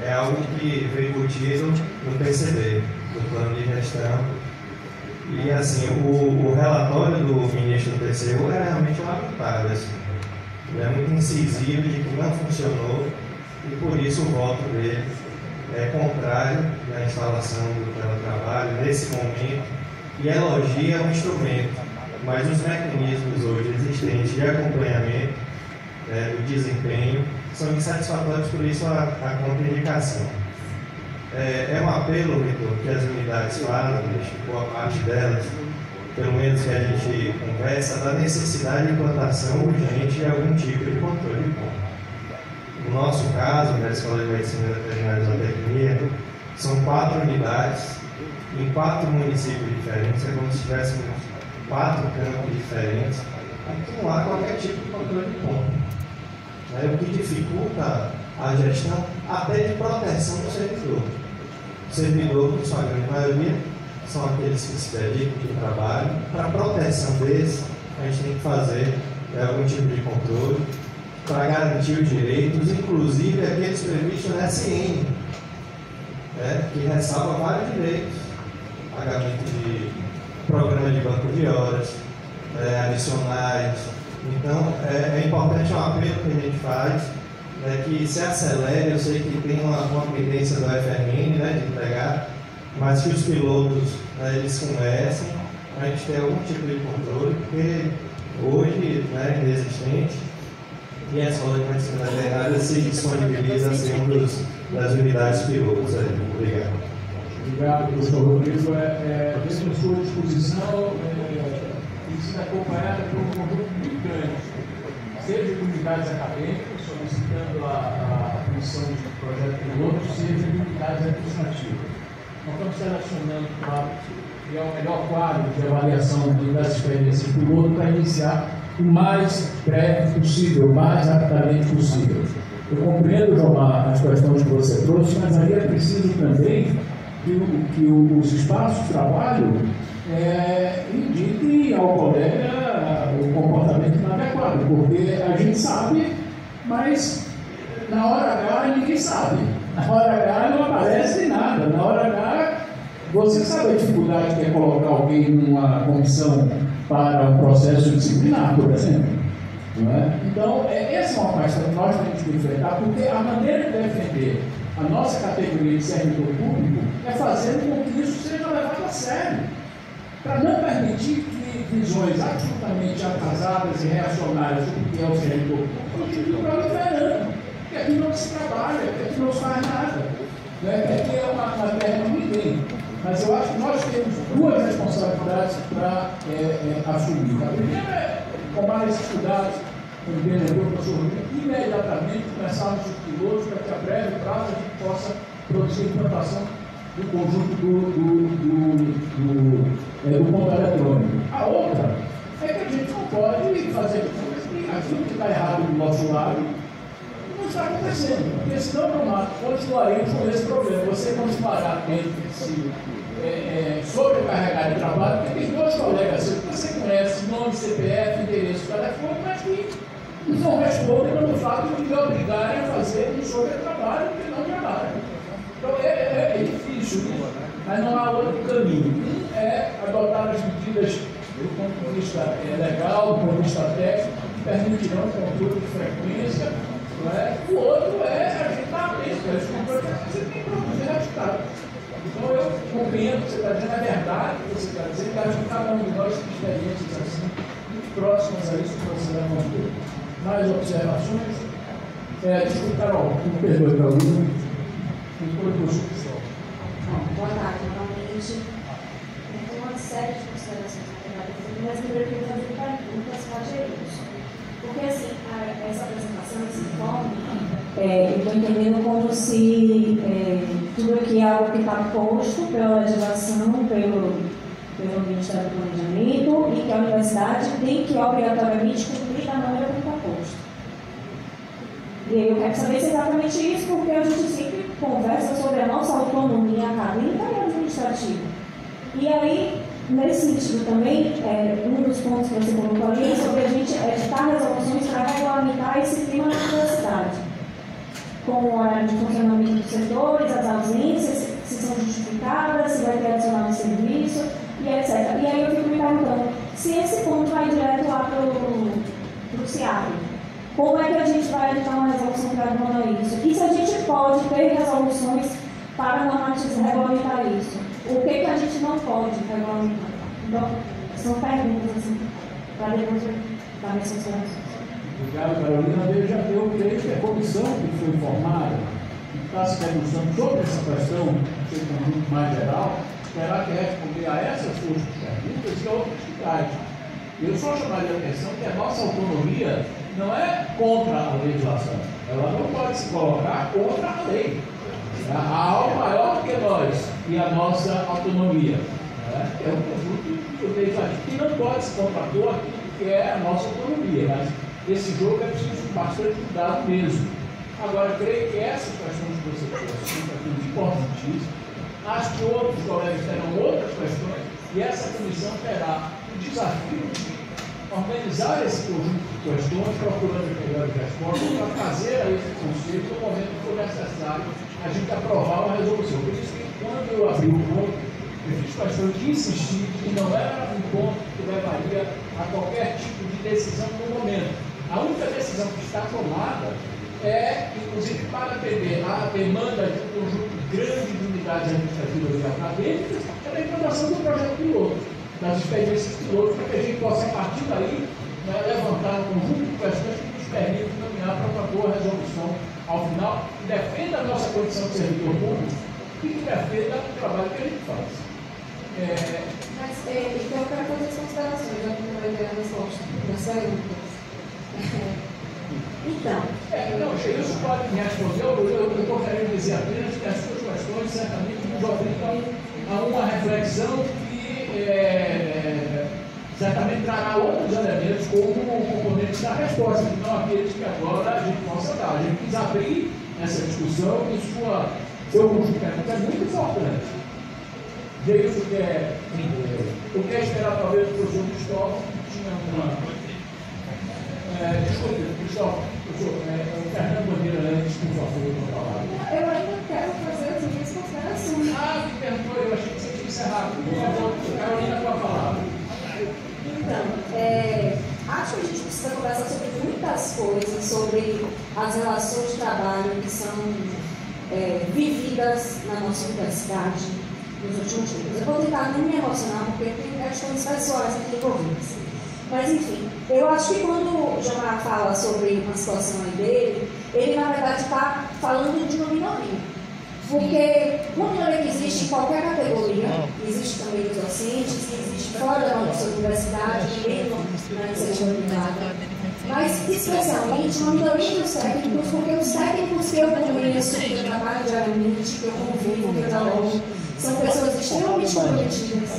é algo que foi embutido no PCD, do plano de gestão. E assim, o relatório do ministro do TCU é realmente lamentável. Assim. Ele é muito incisivo de que não funcionou e por isso o voto dele é contrário à instalação do teletrabalho nesse momento e elogia o instrumento, mas os mecanismos hoje existentes de acompanhamento do desempenho são insatisfatórios, por isso a contraindicação. É um apelo, Vitor, que as unidades fazem, boa parte delas, pelo menos que a gente conversa, da necessidade de implantação urgente de algum tipo de controle de ponto. No nosso caso, na Escola de Medicina Veterinária e Zootecnia, são 4 unidades em 4 municípios diferentes, é como se tivéssemos 4 campos diferentes, e não há qualquer tipo de controle de ponto. O que dificulta a gestão até de proteção do servidor. O servidor, por sua grande maioria, são aqueles que se dedicam de trabalho. Para a proteção desses, a gente tem que fazer algum tipo de controle para garantir os direitos, inclusive aqueles previstos na SN, que ressalva vários direitos, pagamento de programa de banco de horas, adicionais. Então, é importante um apelo que a gente faz, que se acelere. Eu sei que tem uma pendência do FRN de entregar, mas que os pilotos eles comecem, a gente ter algum tipo de controle, porque hoje é inexistente. E a Escola de Medicina Veterinária se disponibiliza a ser das unidades pilotos. Obrigado. Obrigado, professor Rodrigo. Dentro da sua disposição, precisa acompanhada por um conjunto muito grande, seja de unidades acadêmicas, solicitando a comissão de projeto piloto, seja de unidades administrativas. Nós estamos selecionando que é o melhor quadro de avaliação das experiências piloto para iniciar o mais breve possível, o mais rapidamente possível. Eu compreendo, João, as questões que você trouxe, mas aí é preciso também que os espaços de trabalho indiquem ao colega o comportamento inadequado, porque a gente sabe, mas na hora H ninguém sabe. Na hora H não aparece nada. Na hora H, você sabe a dificuldade que é colocar alguém numa comissão para um processo disciplinar, por exemplo. Não é? Então, essa é uma questão que nós temos que enfrentar, porque a maneira de defender a nossa categoria de servidor público é fazendo com que isso seja levado a sério, para não permitir que visões absolutamente atrasadas e reacionárias do que é o servidor público continuem proliferando, que aqui não se trabalha, que aqui não se faz nada, que aqui é uma terra de ninguém. Mas eu acho que nós temos 2 responsabilidades para assumir. A primeira é tomar esses cuidados, como bem lembrou o professor Rodrigo, imediatamente começarmos os pilotos para que a breve prazo a gente possa produzir a implantação do conjunto do ponto eletrônico. A outra é que a gente não pode fazer aquilo que está errado do nosso lado não está acontecendo, porque senão continuaremos com esse problema. Você continuará tendo que se sobrecarregar de trabalho, porque tem 2 colegas seus que você conhece, nome, CPF, endereço, telefone, mas que não respondem pelo fato de lhe obrigarem a fazer um sobretrabalho que não trabalham. Então é difícil, mas não há outro caminho. Um é adotar as medidas do ponto de vista legal, do ponto de vista técnico, que permitirão o controle de frequência. O outro é a gente estar atento, você tem que produzir resultado. Então eu compreendo o que você está dizendo, é verdade o que você está dizendo, que acho que cada um de nós tem experiências assim, muito próximas a isso que você levantou. Mais observações? Desculpa, Carol, me perdoe, Carolina. Boa tarde, novamente. Tem uma série de considerações, mas eu queria fazer perguntas para isso. Porque, assim, essa apresentação, esse informe, eu estou entendendo como se tudo aqui é algo que está posto pela legislação, pelo Ministério do Planejamento, e que a universidade tem que obrigatoriamente cumprir da maneira que está posto. E eu quero saber se é exatamente isso, porque a gente sempre conversa sobre a nossa autonomia acadêmica e administrativa. E aí, nesse sentido também, um dos pontos que você colocou ali é sobre a gente editar resoluções para regulamentar esse clima na universidade, com o horário de funcionamento dos setores, as ausências, se são justificadas, se vai ter adicional de serviço, e etc. E aí eu fico me perguntando se esse ponto vai direto lá para o CIAP. Como é que a gente vai editar uma resolução para regulamentar isso? E se a gente pode ter resoluções para regulamentar isso? O que a gente não pode regulamentar? Então, são perguntas assim, para depois dar minhas considerações. Obrigado, Carolina. Veja, eu creio que a comissão que foi formada, que está se debruçando sobre essa questão, em conjunto mais geral, terá que responder a essas suas perguntas e a outras que traz. Eu só chamaria a atenção que a nossa autonomia não é contra a legislação. Ela não pode se colocar contra a lei. Há algo maior do que nós e a nossa autonomia. É um conjunto legislativo que não pode se contrapor aquilo que é a nossa autonomia. Mas esse jogo é preciso bastante cuidado mesmo. Agora, creio que essas questões que você trouxe são questões importantíssimas. Acho que outros colegas terão outras questões e essa comissão terá o desafio de organizar esse conjunto de questões, procurando melhores respostas para trazer a esse conceito no momento que for necessário a gente aprovar uma resolução. Por isso que quando eu abri o ponto, eu fiz questão de insistir que não era um ponto que levaria a qualquer tipo de decisão no momento. A única decisão que está tomada é, inclusive, para atender a demanda de um conjunto grande de unidades administrativas e acadêmicas, é a implantação do projeto piloto, das experiências piloto, para que a gente possa, a partir daí, levantar um conjunto de questões que nos permitam caminhar para uma boa resolução ao final, que defenda a nossa condição de servidor público e que defenda o trabalho que a gente faz. Mas então eu quero fazer as considerações, já que não vai ter a resposta dessa pergunta. Então. Não, isso pode me responder. Eu gostaria de dizer apenas que as suas questões certamente nos obrigam a uma reflexão que certamente trará outros elementos como componentes da resposta, que não aqueles que agora a gente possa dar. A gente quis abrir essa discussão e seu conjunto de perguntas é muito importante. Vejo que eu quero esperar talvez o professor Cristóvão, que tinha uma. Desculpe, Cristóvão, o Fernando Bandeira antes, por favor, com a palavra. Eu ainda quero fazer as minhas considerações. Me perdoe, eu achei que você tinha encerrado. Por favor, Carolina, com a palavra. Então, acho que a gente precisa conversar sobre muitas coisas, sobre as relações de trabalho que são vividas na nossa universidade nos últimos tempos. Eu vou tentar não me emocionar, porque tem questões pessoais aqui envolvidas. Mas, enfim, eu acho que quando o Gilmar fala sobre uma situação aí dele, ele, na verdade, está falando de uma minoria. Porque uma minoria que existe em qualquer categoria, existe também os docentes, existe fora da nossa universidade, mesmo na iniciativa privada, mas, especialmente, uma minoria dos técnicos, porque os técnicos que eu conheço, que eu trabalho diariamente, que eu convivo, que eu dialogo, são pessoas extremamente comprometidas,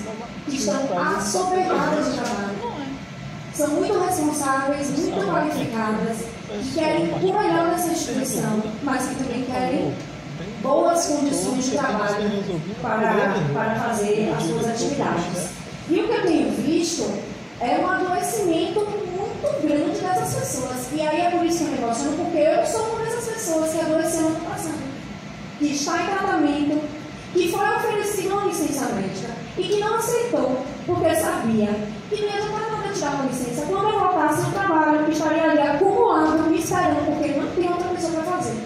que estão assoberbadas de trabalho. São muito responsáveis, muito qualificadas, que querem o melhor dessa instituição, mas que também querem boas condições de trabalho para fazer as suas atividades. E o que eu tenho visto é um adoecimento muito grande dessas pessoas. E aí é por isso que eu me emociono, porque eu sou uma dessas pessoas que adoeceu ano passado, que está em tratamento, que foi oferecido uma licença médica e que não aceitou, porque sabia que mesmo para não tirar uma licença, quando eu voltasse no trabalho, eu estaria ali acumulado, me esperando, porque não tem outra pessoa para fazer.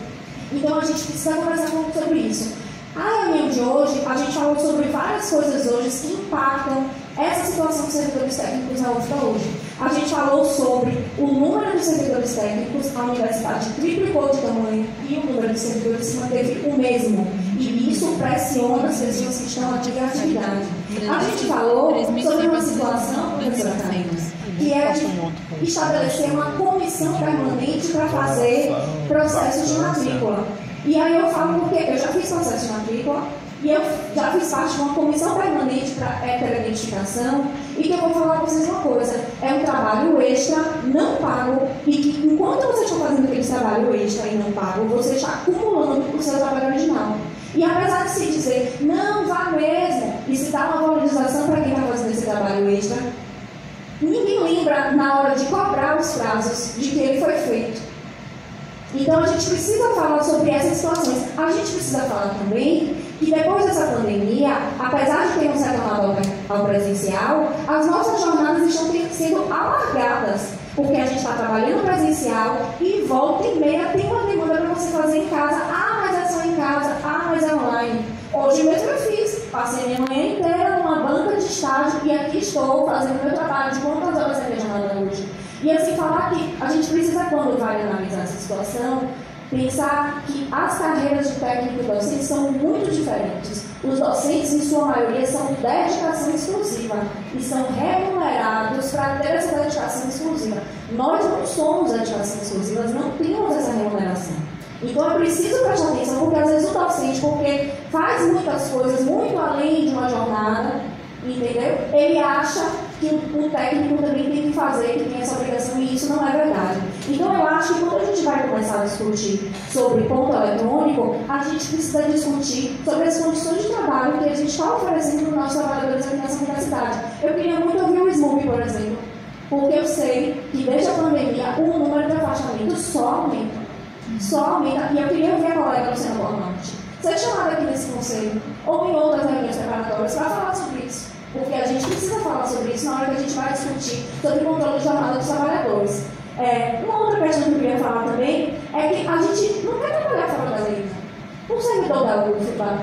Então a gente precisa conversar sobre isso. A reunião de hoje, a gente falou sobre várias coisas hoje que impactam essa situação dos servidores técnicos na UFBA hoje. A gente falou sobre o número de servidores técnicos, a universidade triplicou de tamanho e o número de servidores se manteve o mesmo. E isso pressiona as pessoas que estão ativas em atividade. A gente falou sobre uma situação, professora Camila, que é de estabelecer uma comissão permanente para fazer processos de matrícula. E aí eu falo porque eu já fiz processo de matrícula e eu já fiz parte de uma comissão permanente para heteroidentificação e que eu vou falar para vocês uma coisa, é um trabalho extra, não pago, e que enquanto você está fazendo aquele trabalho extra e não pago, você está acumulando o seu trabalho original. E apesar de se dizer, não, vá mesmo, e se dá uma valorização para quem está fazendo esse trabalho extra, ninguém lembra na hora de cobrar os prazos de que ele foi feito. Então a gente precisa falar sobre essas situações. A gente precisa falar também que depois dessa pandemia, apesar de termos retornado ao presencial, as nossas jornadas estão sendo alargadas, porque a gente está trabalhando presencial e volta e meia tem uma demanda para você fazer em casa. Ah, mas é só em casa. Ah, mas é online. Hoje mesmo eu fiz. Passei minha manhã inteira numa banca de estágio e aqui estou fazendo meu trabalho de quantas horas é minha jornada hoje. E assim, falar que a gente precisa, quando vai analisar essa situação, pensar que as carreiras de técnico e docente são muito diferentes. Os docentes, em sua maioria, são de dedicação exclusiva e são remunerados para ter essa dedicação exclusiva. Nós não somos dedicação exclusiva, nós não temos essa remuneração. Então é preciso prestar atenção, porque às vezes o docente, porque faz muitas coisas muito além de uma jornada, entendeu? Ele acha que o técnico também tem que fazer, que tem essa obrigação, e isso não é verdade. Então eu acho que quando a gente vai começar a discutir sobre ponto eletrônico, a gente precisa discutir sobre as condições de trabalho que a gente está oferecendo para os nossos trabalhadores aqui nessa universidade. Eu queria muito ouvir o SMUP, por exemplo, porque eu sei que desde a pandemia o número de afastamentos só aumenta. Só aumenta. E eu queria ouvir a colega Luciana Bornante ser chamada aqui nesse conselho ou em outras reuniões preparatórias para falar sobre isso. Porque a gente precisa falar sobre isso na hora que a gente vai discutir sobre o controle de jornada dos trabalhadores. Uma outra questão que eu queria falar também é que a gente não quer trabalhar fora da lei. O servidor da UFBA,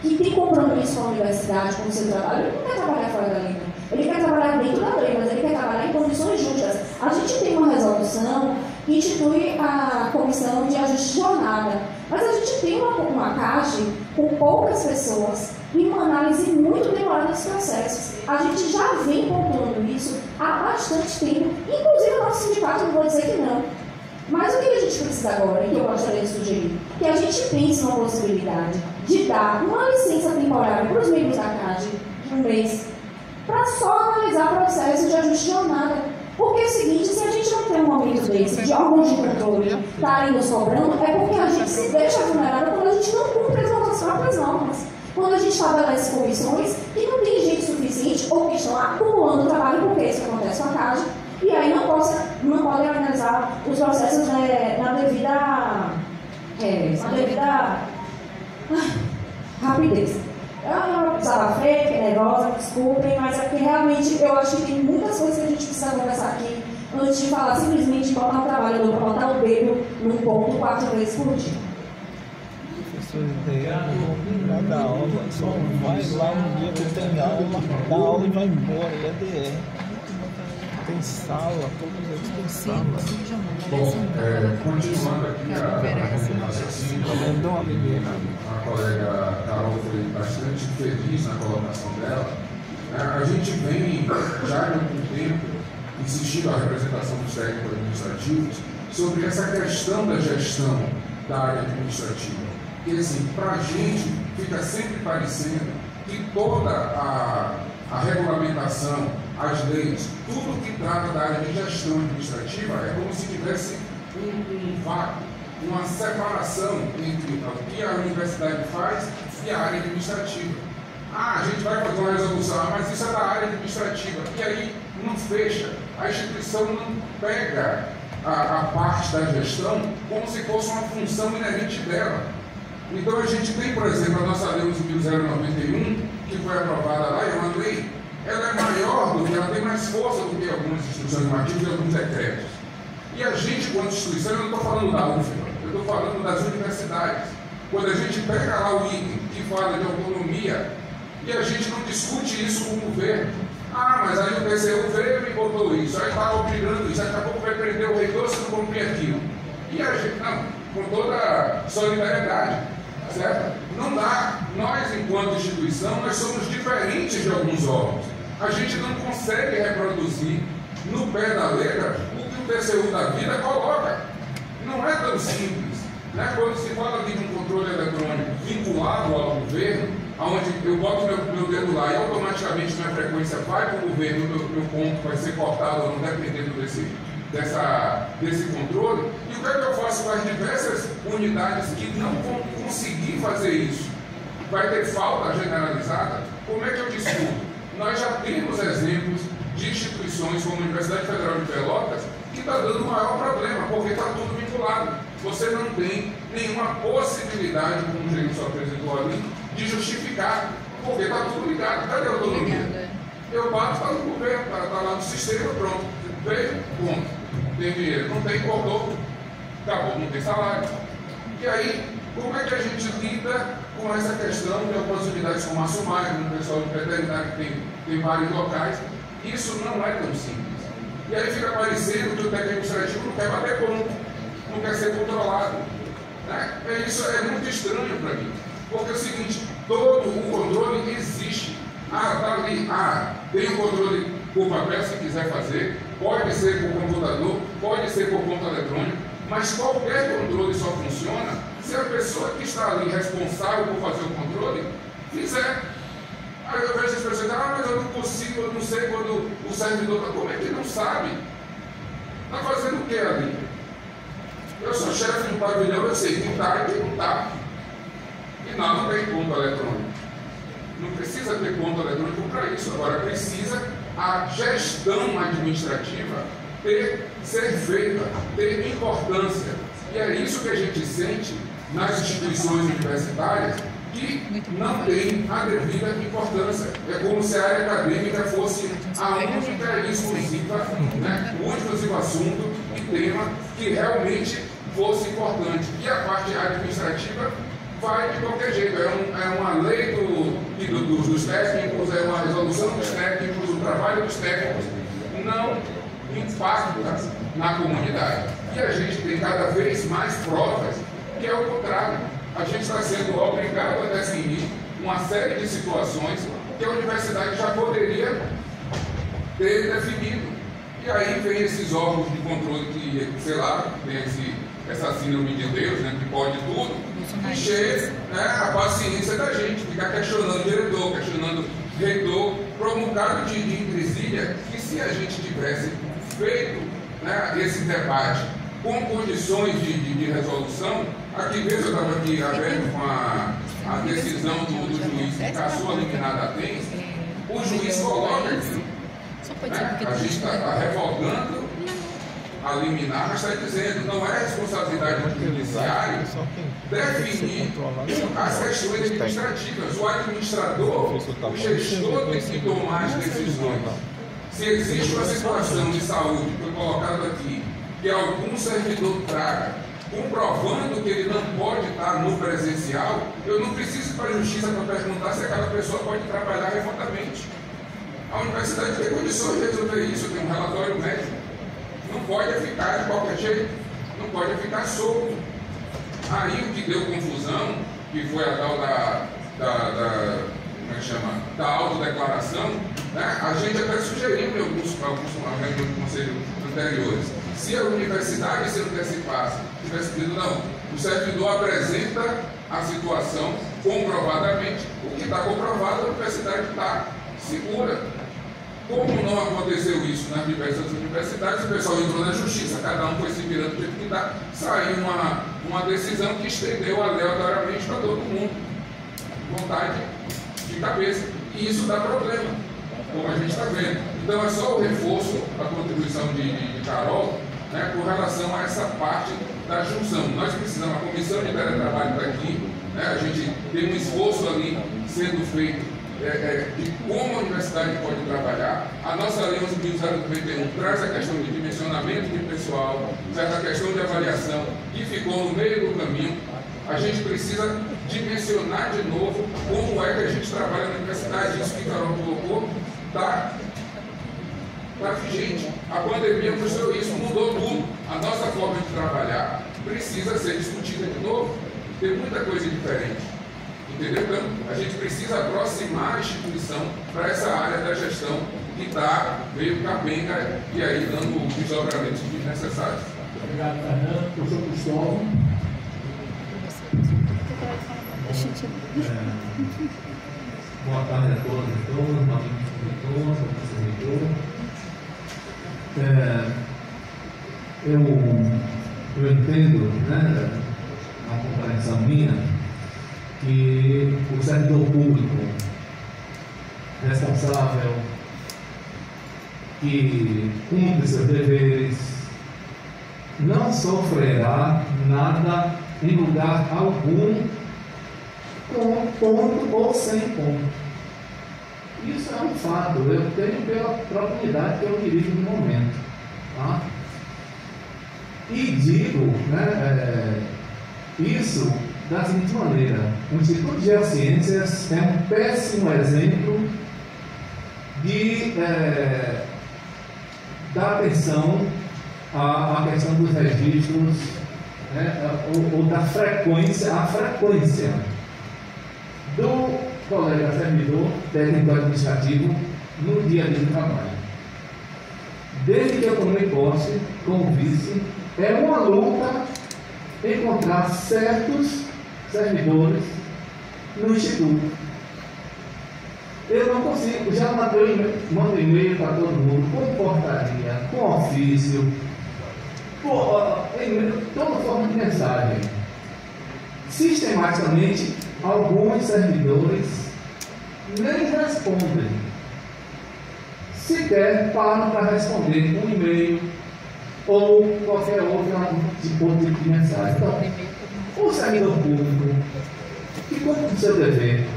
que tem compromisso com a universidade, com o seu trabalho, ele não quer trabalhar fora da lei. Ele quer trabalhar dentro da lei, mas ele quer trabalhar em condições justas. A gente tem uma resolução que institui a comissão de ajuste de jornada, mas a gente tem uma CAGE com poucas pessoas e uma análise muito demorada dos processos. A gente já vem pontuando isso há bastante tempo, inclusive o nosso sindicato, não vou dizer que não. Mas o que a gente precisa agora, e que eu gostaria de sugerir, que a gente pense na possibilidade de dar uma licença temporária para os membros da CAGE de um mês, para só analisar o processo de ajuste de jornada. Porque é o seguinte, se a gente não tem um aumento desse, de órgãos de controle estarem nos cobrando, é porque a gente se deixa vulnerável quando a gente não cumpre as nossas próprias normas. Quando a gente estabelece comissões que não tem gente suficiente ou que estão acumulando trabalho, porque isso acontece com a CAGE, e aí não podem analisar os processos na devida rapidez. Eu desabafei, fiquei nervosa, desculpem, mas é porque realmente eu acho que tem muitas coisas que a gente precisa conversar aqui antes de falar simplesmente de botar o trabalhador para botar o dedo num ponto 4 vezes por dia. Professor não dá aula, só vai lá um dia que tem aula, dá aula e vai embora, e é DR. Tem sala, todos eles têm sala. Bom, continuando aqui a raciocínio, a colega Carol foi bastante feliz na colocação dela. A gente vem já há algum tempo insistindo a representação dos técnicos administrativos sobre essa questão da gestão da área administrativa. E assim, para a gente fica sempre parecendo que toda a regulamentação, as leis, tudo que trata da área de gestão administrativa é como se tivesse um vácuo, uma separação entre o que a universidade faz e a área administrativa. A gente vai fazer uma resolução, mas isso é da área administrativa. E aí não fecha, a instituição não pega a parte da gestão como se fosse uma função inerente dela. Então a gente tem, por exemplo, a nossa lei 11.091, que foi aprovada lá, é uma lei, ela é maior do que, ela tem mais força do que algumas instituições normativas e alguns decretos. E a gente, quanto instituição, eu não estou falando da UFBA, eu estou falando das universidades. Quando a gente pega lá o item que fala de autonomia, e a gente não discute isso com o governo, Ah, mas aí o TCU veio e botou isso, aí está obrigando isso, daqui a pouco vai prender o reitor se não cumprir aquilo. E a gente, não, com toda solidariedade, certo? Não dá, nós enquanto instituição, nós somos diferentes de alguns órgãos. A gente não consegue reproduzir no pé da letra o que o TCU da vida coloca. Não é tão simples. Né? Quando se fala de um controle eletrônico vinculado ao governo, onde eu boto meu dedo lá e automaticamente minha frequência vai para o governo, meu ponto vai ser cortado, não dependendo desse controle. E o que é que eu faço com as diversas unidades que não vão conseguir fazer isso? Vai ter falta generalizada? Como é que eu discuto? Nós já temos exemplos de instituições como a Universidade Federal de Pelotas que está dando o maior problema, porque está tudo vinculado. Você não tem nenhuma possibilidade, como o gerente apresentou ali, de justificar, porque está tudo ligado. Cadê a autonomia? Eu bato, está no governo, está lá no sistema, pronto. Veio, ponto. Tem dinheiro, não tem, cortou, acabou, não tem salário. E aí, como é que a gente lida com essa questão de algumas unidades como a Sumaia, no pessoal de veterinário que tem vários locais? Isso não é tão simples. E aí fica parecendo que o técnico administrativo não quer bater ponto, não quer ser controlado. Né? Isso é muito estranho para mim. Porque é o seguinte, todo o controle existe. Está ali, tem o controle por papel se quiser fazer, pode ser por computador, pode ser por conta eletrônica, mas qualquer controle só funciona se a pessoa que está ali responsável por fazer o controle fizer. Aí eu vejo as pessoas dizendo, mas eu não consigo, eu não sei quando o servidor... Como é que não sabe? Está fazendo o que ali? Eu sou chefe de um pavilhão, eu sei quem está e quem não está. E não tem ponto eletrônico. Não precisa ter ponto eletrônico para isso. Agora precisa a gestão administrativa ser feita, ter importância. E é isso que a gente sente nas instituições universitárias, que não tem a devida importância. É como se a área acadêmica fosse a única e exclusiva, né, o único exclusivo assunto e tema que realmente fosse importante. E a parte administrativa vai de qualquer jeito. É uma lei dos técnicos, é uma resolução dos técnicos, o trabalho dos técnicos não impacta na comunidade. E a gente tem cada vez mais provas que é o contrário. A gente está sendo obrigado a definir uma série de situações que a universidade já poderia ter definido. E aí vem esses órgãos de controle que, sei lá, tem essa síndrome de Deus, né, que pode tudo, e chega, né, a paciência da gente, ficar questionando o diretor, questionando o reitor, por um bocado de intresília, que se a gente tivesse feito, né, esse debate com condições de resolução, aqui mesmo eu estava aqui aberto com a decisão do juiz que cassou a liminar da TENS, o juiz coloca aqui, né, a gente está revogando a liminar, mas está dizendo, não é responsabilidade do judiciário definir as questões administrativas. O administrador, o gestor tem que tomar as decisões. Se existe uma situação de saúde, que foi colocado aqui, que algum servidor traga, comprovando que ele não pode estar no presencial, eu não preciso ir para a justiça para perguntar se aquela pessoa pode trabalhar remotamente. A universidade tem condições de resolver isso, tem um relatório médico. Não pode ficar de qualquer jeito, não pode ficar solto. Aí o que deu confusão, que foi a tal como é que chama? Da autodeclaração, né? A gente até sugeriu em alguns conselhos anteriores. Se a universidade se antecipasse, tivesse dito não, o servidor apresenta a situação comprovadamente, o que está comprovado, a universidade está segura. Como não aconteceu isso nas diversas universidades, o pessoal entrou na justiça, cada um foi se virando do jeito que dá, saiu uma decisão que estendeu aleatoriamente para todo mundo. Vontade de cabeça. E isso dá problema, como a gente está vendo. Então é só o reforço, a contribuição de Carol, né, com relação a essa parte da junção. Nós precisamos, a comissão de teletrabalho está aqui, né, a gente tem um esforço ali sendo feito de como a universidade pode trabalhar. A nossa lei 11.091 traz a questão de dimensionamento de pessoal, traz a questão de avaliação, que ficou no meio do caminho. A gente precisa dimensionar de novo como é que a gente trabalha na universidade. Isso que Carol colocou está para que, gente, a pandemia mostrou isso, mudou tudo. A nossa forma de trabalhar precisa ser discutida de novo. Tem muita coisa diferente. Entendeu? Então, a gente precisa aproximar a instituição para essa área da gestão que está meio capenga e aí dando desdobramentos desnecessários. Obrigado, Fernando. Professor Cristóvão. Boa tarde a todos e todas, amigos eu entendo, né, a compreensão minha, que o servidor público responsável, que cumpre seus deveres, não sofrerá nada em lugar algum, com ponto ou sem ponto. Isso é um fato, eu tenho pela própria unidade que eu dirijo no momento. Tá? E digo, né, isso da seguinte maneira: o Instituto de Geociências é um péssimo exemplo de dar atenção à questão dos registros, né, ou da frequência, a frequência do colega servidor técnico administrativo no dia a dia do trabalho. Desde que eu tomei posse como vice, é uma luta encontrar certos servidores no Instituto. Eu não consigo, já mando e-mail para todo mundo, com portaria, com ofício, toda forma de mensagem. Sistematicamente, alguns servidores nem respondem, sequer param para responder um e-mail ou qualquer outro tipo de mensagem. Então, o servidor público que cumpre o seu dever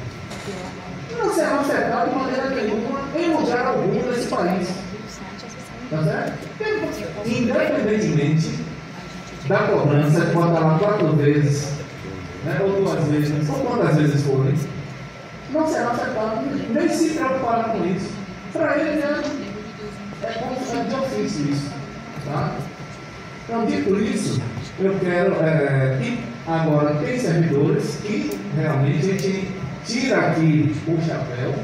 não será afetado de maneira nenhuma em lugar algum desse país. Tá certo? Independentemente da cobrança, pode estar lá 4 vezes, né, ou 2 vezes, ou quantas vezes forem, não será afetado, nem se preocupará com isso. Para ele é de ofício isso. Tá? Então, dito isso, eu quero que agora tem servidores que realmente a gente tira aqui o chapéu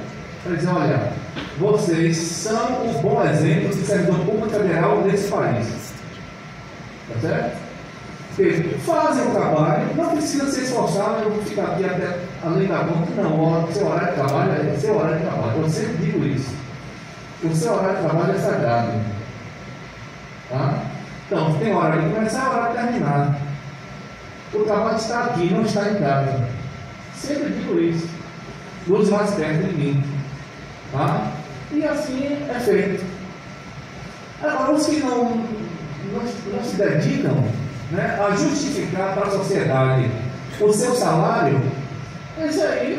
para dizer: olha, vocês são o bom exemplo de servidor público federal desse país. Tá certo? Porque fazem o trabalho, não precisa se esforçar, eu vou ficar aqui até além da conta, não, o seu horário de trabalho é seu horário de trabalho. Eu sempre digo isso. O seu horário de trabalho é sagrado. Tá? Então, tem hora de começar e hora de terminar. O trabalho está aqui, não está em casa. Sempre digo isso. Luz mais perto de mim. Tá? E assim é feito. Agora, os que não se dedicam, né, a justificar para a sociedade o seu salário, isso aí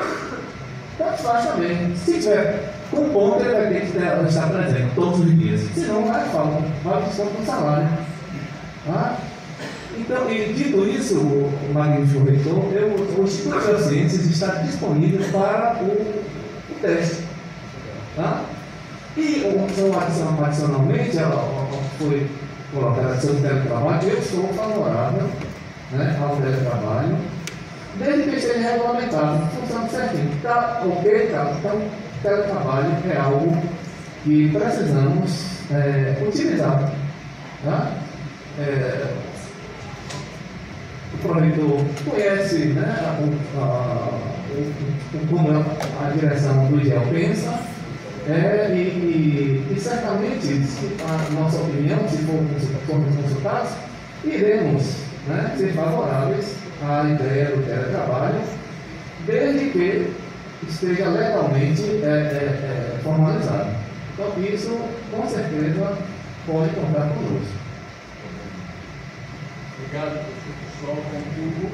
tanto faz também. Se tiver com ponto, ele vai ter que estar presente todos os dias. Senão, vai falta, vai desconto no salário. Tá? Então, e dito isso, o magnífico reitor, o Instituto de Geociências está disponível para o teste. Tá? E adicionalmente, foi colocada seu teletrabalho. Eu sou favorável, né, ao teletrabalho, desde que esteja regulamentado, funciona certinho. Está ok, tá? Então, teletrabalho é algo que precisamos utilizar. Tá? O proreitor conhece, né, como a direção do IGEL pensa, e certamente, a nossa opinião, se formos consultados, iremos, né, ser favoráveis à ideia do teletrabalho, desde que esteja legalmente formalizado. Então, isso, com certeza, pode contar conosco. Obrigado, professor. Concluo.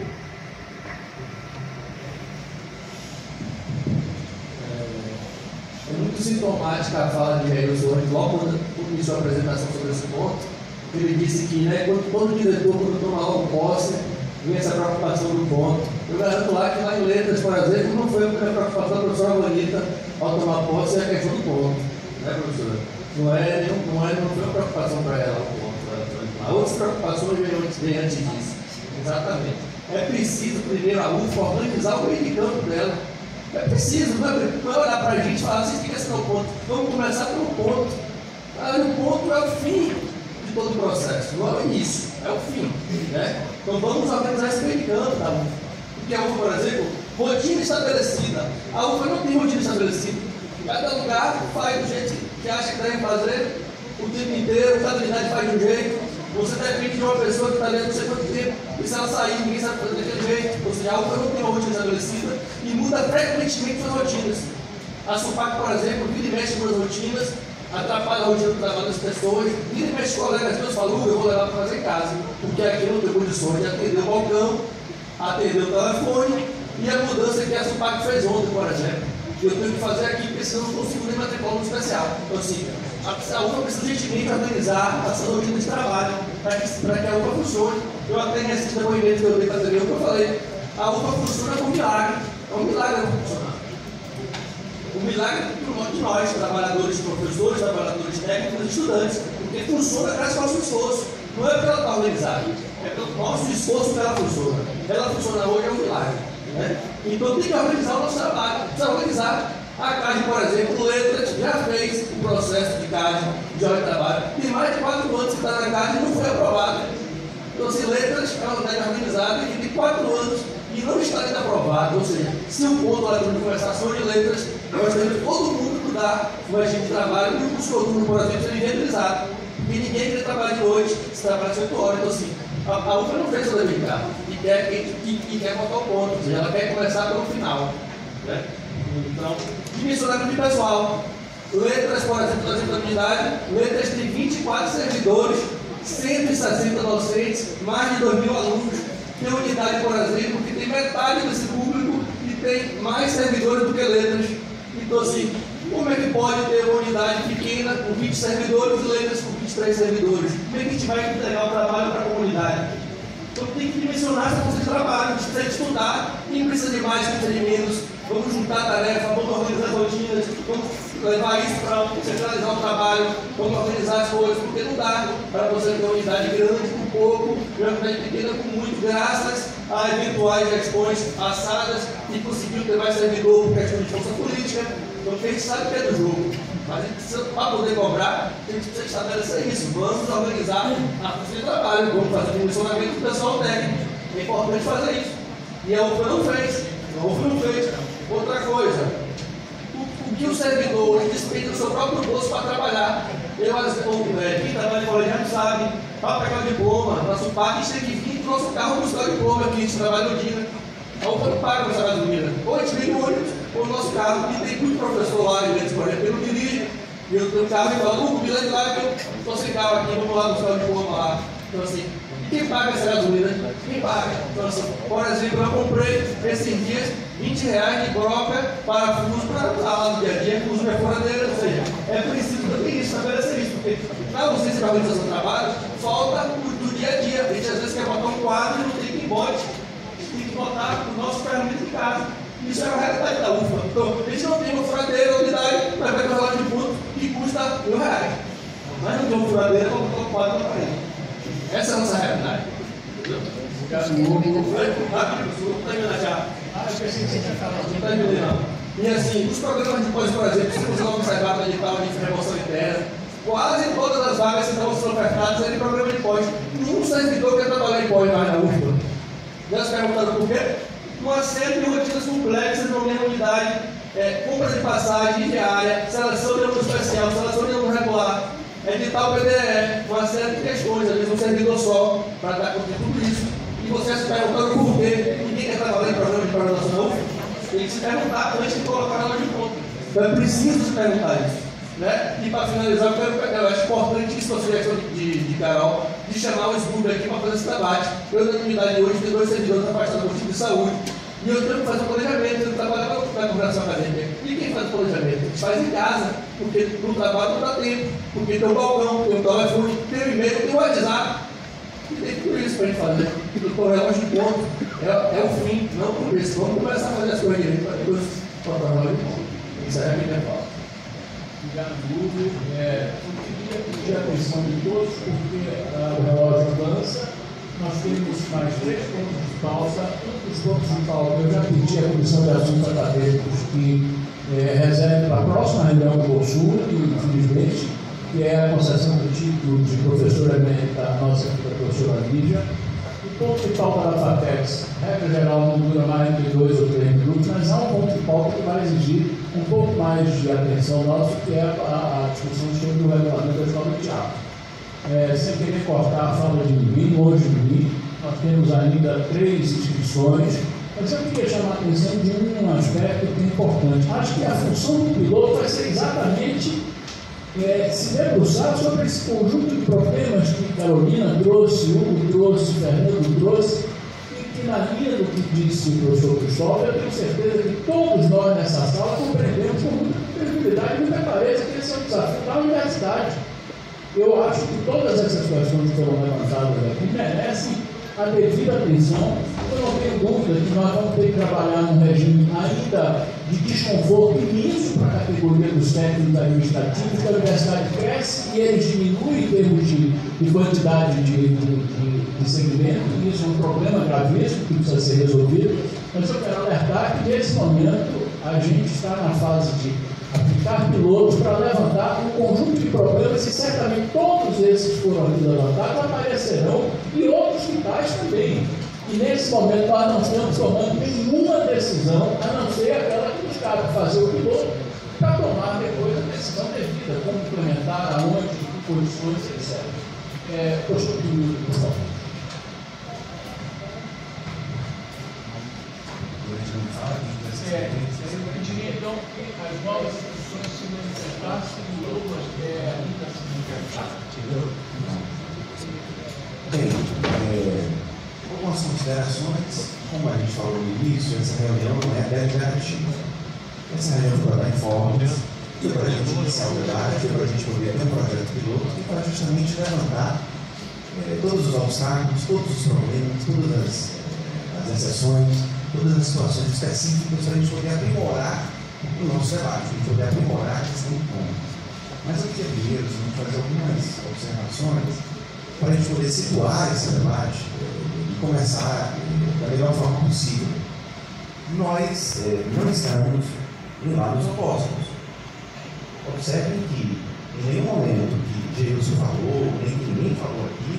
É muito sintomática a fala de Jair Soares, logo quando iniciou a apresentação sobre esse ponto. Ele disse que, né, quando o diretor, quando toma logo posse, vem essa preocupação do ponto. Eu garanto lá que lá em Letras, por exemplo, não foi a primeira preocupação da professora Bonita ao tomar posse, é a questão do ponto. Né, professora? Não foi uma preocupação para ela. Há outras preocupações vêm antes disso. Exatamente. É preciso, primeiro, a UFA organizar o meio de campo dela. É preciso, não é olhar para a gente e falar, vocês têm que assinar o ponto. Vamos começar pelo ponto. O ponto é o fim de todo o processo, não é o início, é o fim. Né? Então vamos organizar esse meio de campo da UFA. Porque a UFA, por exemplo, rotina estabelecida. A UFA não tem rotina estabelecida. Cada lugar faz do jeito que acha que deve fazer, o tempo inteiro, cada unidade faz de um jeito. Você depende de uma pessoa que está dentro não sei quanto tempo, e se ela sair, ninguém sabe fazer daquele jeito. Ou seja, a UFA não tem uma rotina estabelecida e muda frequentemente suas rotinas. A SUPAC, por exemplo, vira e mexe com as rotinas, atrapalha a rotina do trabalho das pessoas, vira e mexe com colegas meus, falam, eu vou levar para fazer em casa, porque aqui eu não tenho condições de atender o balcão, atender o telefone, e a mudança que a SUPAC fez ontem, por exemplo. Eu tenho que fazer aqui, porque senão eu não consigo nem matricular no especial. Então, assim, a UFA precisa urgentemente organizar a sua rotina de trabalho para que a UFA funcione. Eu até nesse depoimento que eu dei para a TV, eu falei, a UFA funciona com milagre. É um milagre a UFA funcionar. O milagre de nós, trabalhadores, professores, trabalhadores técnicos e estudantes, porque funciona graças ao nosso esforço. Não é porque ela está organizada, é pelo nosso esforço que ela funciona. Ela funciona hoje é um milagre. Né? Então tem que organizar o nosso trabalho, precisa organizar. A CAGE, por exemplo, Letras já fez o processo de CAGE, de hora de trabalho. Tem mais de 4 anos que está na CAGE e não foi aprovado. Então, assim, Letras é uma unidade organizada que tem 4 anos e não está ainda aprovado. Ou seja, se o ponto eletrônico de conversação de letras, nós temos todo mundo estudar o regime de trabalho e o curso noturno, por exemplo, seria inviabilizado. E ninguém quer trabalhar de noite, se trabalha 8 horas. Então, assim, a UFA não fez o dever de casa e quer botar o ponto, ou seja, ela quer começar pelo final. Né? Então, dimensionamento de pessoal. Letras, por exemplo, da unidade, Letras tem 24 servidores, 160 docentes, mais de 2.000 alunos. Tem unidade, por exemplo, que tem metade desse público e tem mais servidores do que Letras. Então, assim, como é que pode ter uma unidade pequena com 20 servidores e Letras com 23 servidores? Como é que a gente vai entregar o trabalho para a comunidade? Então tem que dimensionar essa força de trabalho, a gente precisa estudar, quem precisa de mais, quem precisa de menos, vamos juntar a tarefa, vamos organizar as rotinas, vamos levar isso para centralizar o trabalho, vamos organizar as coisas, porque não dá para você ter uma unidade grande com pouco, uma unidade pequena com muito, graças a eventuais gestões passadas que conseguiram ter mais servidor por questão de força política. Então a gente sabe que é do jogo, mas a gente precisa, para poder cobrar, a gente precisa estabelecer isso. Vamos organizar a força de trabalho, vamos fazer o dimensionamento do pessoal técnico. É importante fazer isso. E a UFA não fez. A UFA não fez. Outra coisa, o que o servidor despende do seu próprio bolso para trabalhar. Quem trabalha em colegiado sabe, para pegar o diploma, na SUPAC, a gente tem que vir com o nosso carro buscar o diploma aqui, a gente trabalha no dia. A UFA não paga essa gasolina. Ou a gente vem no ônibus, ou no nosso carro, e tem muito professor lá, por exemplo, que não dirige, e eu tenho carro e falo, me leve lá que eu estou sem carro aqui, vamos lá buscar o diploma lá. Então, assim, quem paga essa gasolina? Quem paga? Então, assim, por exemplo, eu comprei esses dias R$20 de broca, parafuso para usar lá no dia a dia, uso minha furadeira, ou seja, é preciso também estabelecer isso, porque na ausência da organização do trabalho, falta do dia a dia. A gente às vezes quer botar um quadro e não tem quem bote. Tem que botar o nosso ferramenta em casa. Isso é a realidade da UFA. Então, a gente não tem uma furadeira, unidade, mas vai ter um relógio de ponto que custa R$1.000. Mas não tem uma furadeira para botar um quadro na parede. Essa é a nossa realidade. Entendeu? E assim, os programas de pós, por exemplo, se você não observar para edital de remoção interna, quase todas as vagas que estão sendo ofertadas é de programa de pós. Nenhum servidor quer trabalhar em pós mais na UFA. Já se perguntaram por quê? Uma série de rotinas complexas na mesma unidade, compra de passagem diária, seleção de aluno especial, seleção de aluno regular, edital PDE, uma série de questões, às vezes um servidor só, para dar conta de tudo isso. E você se perguntando por quê? Ninguém quer trabalhar em programa de programação na UFA? Tem que se perguntar antes de colocar ela de ponto. Então é preciso se perguntar isso. Né? E para finalizar, eu acho importantíssima a sugestão de Carol de chamar o SBUB aqui para fazer esse debate. Eu, na unidade hoje, tenho 2 servidores afastados do posto de saúde. E eu tenho que fazer um planejamento, eu trabalho na cooperação acadêmica. E quem faz o planejamento? A gente faz em casa, porque no trabalho não dá tempo, porque tem o balcão, tem o telefone, tem o e-mail, tem o WhatsApp. E tem tudo isso para a gente fazer. E o relógio de ponto é o fim, não o começo. Vamos começar a fazer as coisas direito para depois botar o relógio de ponto. Isso é a minha fala. ligar no Google. Eu queria pedir a atenção de todos, porque o relógio avança. Nós temos mais 3 pontos de pauta. Um dos pontos de pauta eu já pedi à Comissão de Assuntos Acadêmicos que reserve para a próxima reunião do Sul, infelizmente, que é a concessão do título de professora emérita da nossa professora Lídia. O ponto de pauta da FATEX, regra geral, não dura mais de 2 ou 3 minutos, mas há um ponto de pauta que vai exigir um pouco mais de atenção nossa, que é a discussão sobre o regulamento da escola de teatro. Sem querer cortar a fala de ninguém, hoje de mim, nós temos ainda 3 inscrições, mas eu queria chamar a atenção de um aspecto que é importante. Acho que a função do piloto vai ser exatamente se debruçar sobre esse conjunto de problemas que Carolina trouxe, Hugo trouxe, Fernando trouxe, e que na linha do que disse o professor Cristóvão, eu tenho certeza que todos nós nessa sala compreendemos com muita tranquilidade e muita clareza que esse é o desafio da universidade. Eu acho que todas essas questões que foram levantadas aqui merecem a devida atenção. Eu não tenho dúvida que nós vamos ter que trabalhar num regime ainda de desconforto imenso para a categoria dos técnicos administrativos, que a universidade cresce e eles diminuem em termos de quantidade de segmento, e isso é um problema gravíssimo que precisa ser resolvido. Mas eu quero alertar que nesse momento a gente está na fase de aplicar pilotos para levantar um conjunto de problemas, e certamente todos esses que foram aqui levantados aparecerão, e outros que tais também. E nesse momento nós não estamos tomando nenhuma decisão, a não ser aquela que nos cabe fazer o piloto, para tomar depois a decisão devida, como implementar, aonde, em que condições, etc. Professor Pinheiro, por favor. Eu pediria então que as novas instituições se manifestassem e outras ainda se manifestassem. Bem, algumas considerações. Como a gente falou no início, essa reunião não é deliberativa. Essa reunião foi para dar informes, foi para a gente iniciar o debate, foi para a gente poder ter um projeto piloto e para justamente levantar todos os obstáculos, todos os problemas, todas as exceções, todas as situações específicas para a gente poder aprimorar o nosso debate, para a gente poder aprimorar a questão do ponto. Mas eu queria primeiro fazer algumas observações para a gente poder situar esse debate e começar da melhor forma possível. Nós não estamos em lados opostos. Observem que em nenhum momento que Gilson falou, nem que ninguém falou aqui,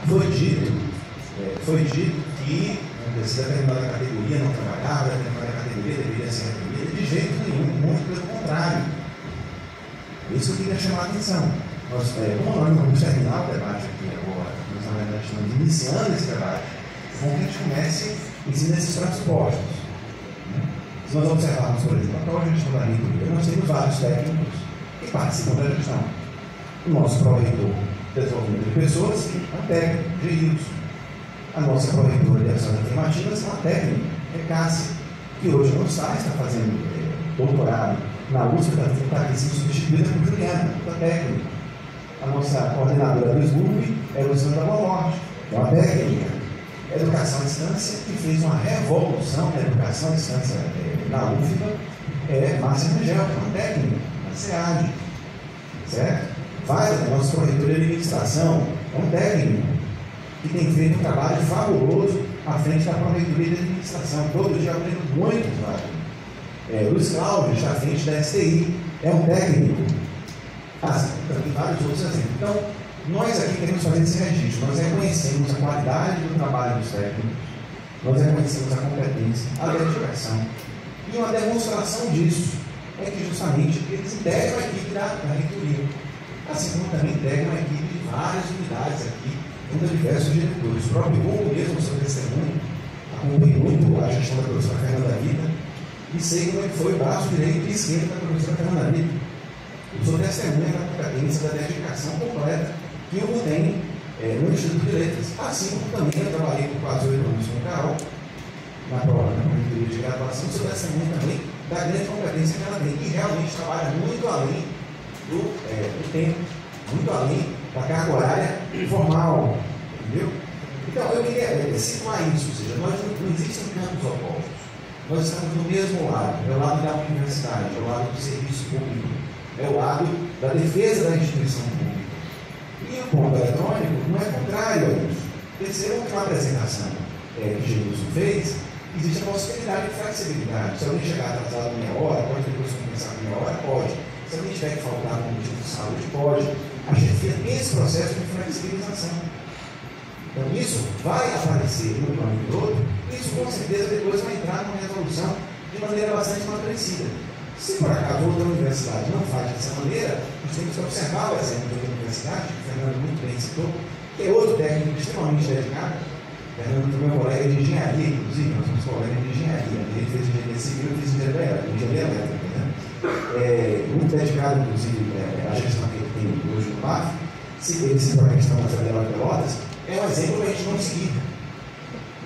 foi dito que se determinada categoria não trabalhava, determinada categoria deveria ser reprimida, de jeito nenhum, muito pelo contrário. Isso eu queria chamar a atenção. Como nós não vamos terminar o debate aqui agora, nós na verdade estamos iniciando esse debate, bom que a gente comece em cima desses pressupostos. Se nós observarmos, por exemplo, a própria gestão da reitoria, nós temos vários técnicos que participam da gestão. O nosso pró-reitor de desenvolvimento de pessoas é um técnico, Geilson. A nossa pró-reitora de ações afirmativas é uma técnica, é Cássia, que hoje não está fazendo doutorado na USP, está sendo substituída por Juliana, outra técnica. A nossa coordenadora do SBUP é Luciana da Boa Morte, é uma técnica. Educação à distância, que fez uma revolução na educação à distância na UFBA, é Márcia Rangel, que é uma técnica, na SEAD, certo? A nossa pró-reitora de administração é um técnico que tem feito um trabalho fabuloso à frente da pró-reitoria de administração. Todo dia aprendo muito, claro. Luiz Cláudio está à frente da STI, é um técnico. Tem vários outros exemplos. Então, nós aqui queremos fazer esse registro. Nós reconhecemos a qualidade do trabalho dos técnicos, nós reconhecemos a competência, a dedicação. E uma demonstração disso é que justamente eles integram a equipe da reitoria. Assim como também integram a equipe de várias unidades aqui, com diversos diretores. O próprio Hugo mesmo, seu testemunho, acompanhei muito a gestão da professora Fernanda Rita e sei como é que foi o braço direito e esquerdo da professora Fernanda Rita. Eu sou testemunha da competência, da dedicação completa que o Hugo tem no Instituto de Letras. Assim como também eu trabalhei por quase 8 anos com o Carol, na prova da período de graduação, sou testemunha também da grande competência que ela tem, que realmente trabalha muito além do tempo, muito além da carga horária formal, entendeu? Então, eu queria situar isso, ou seja, nós não existem campos opostos. Nós estamos do mesmo lado, do lado da universidade, do lado do serviço público. é o lado da defesa da instituição pública. E o ponto eletrônico não é contrário a isso. Percebam que na apresentação que Jesus fez, existe a possibilidade de flexibilidade. Se alguém chegar atrasado meia hora, pode depois começar meia hora, pode. Se alguém tiver que faltar por motivo de saúde, pode. A chefia tem esse processo de flexibilização. Então, isso vai aparecer no plano piloto, isso com certeza depois vai entrar numa resolução de maneira bastante amadurecida. Se por acaso outra universidade não faz dessa maneira, nós temos que observar o exemplo da universidade, que o Fernando muito bem citou, que é outro técnico extremamente dedicado. Fernando é meu colega de engenharia, inclusive, nós somos colegas de engenharia. Ele fez engenharia civil, eu fiz engenharia elétrica. Né? Muito dedicado, inclusive, à gestão que ele tem hoje no PAF. Se ele citou a questão da Federal de Pelotas, é um exemplo para a gente não seguir.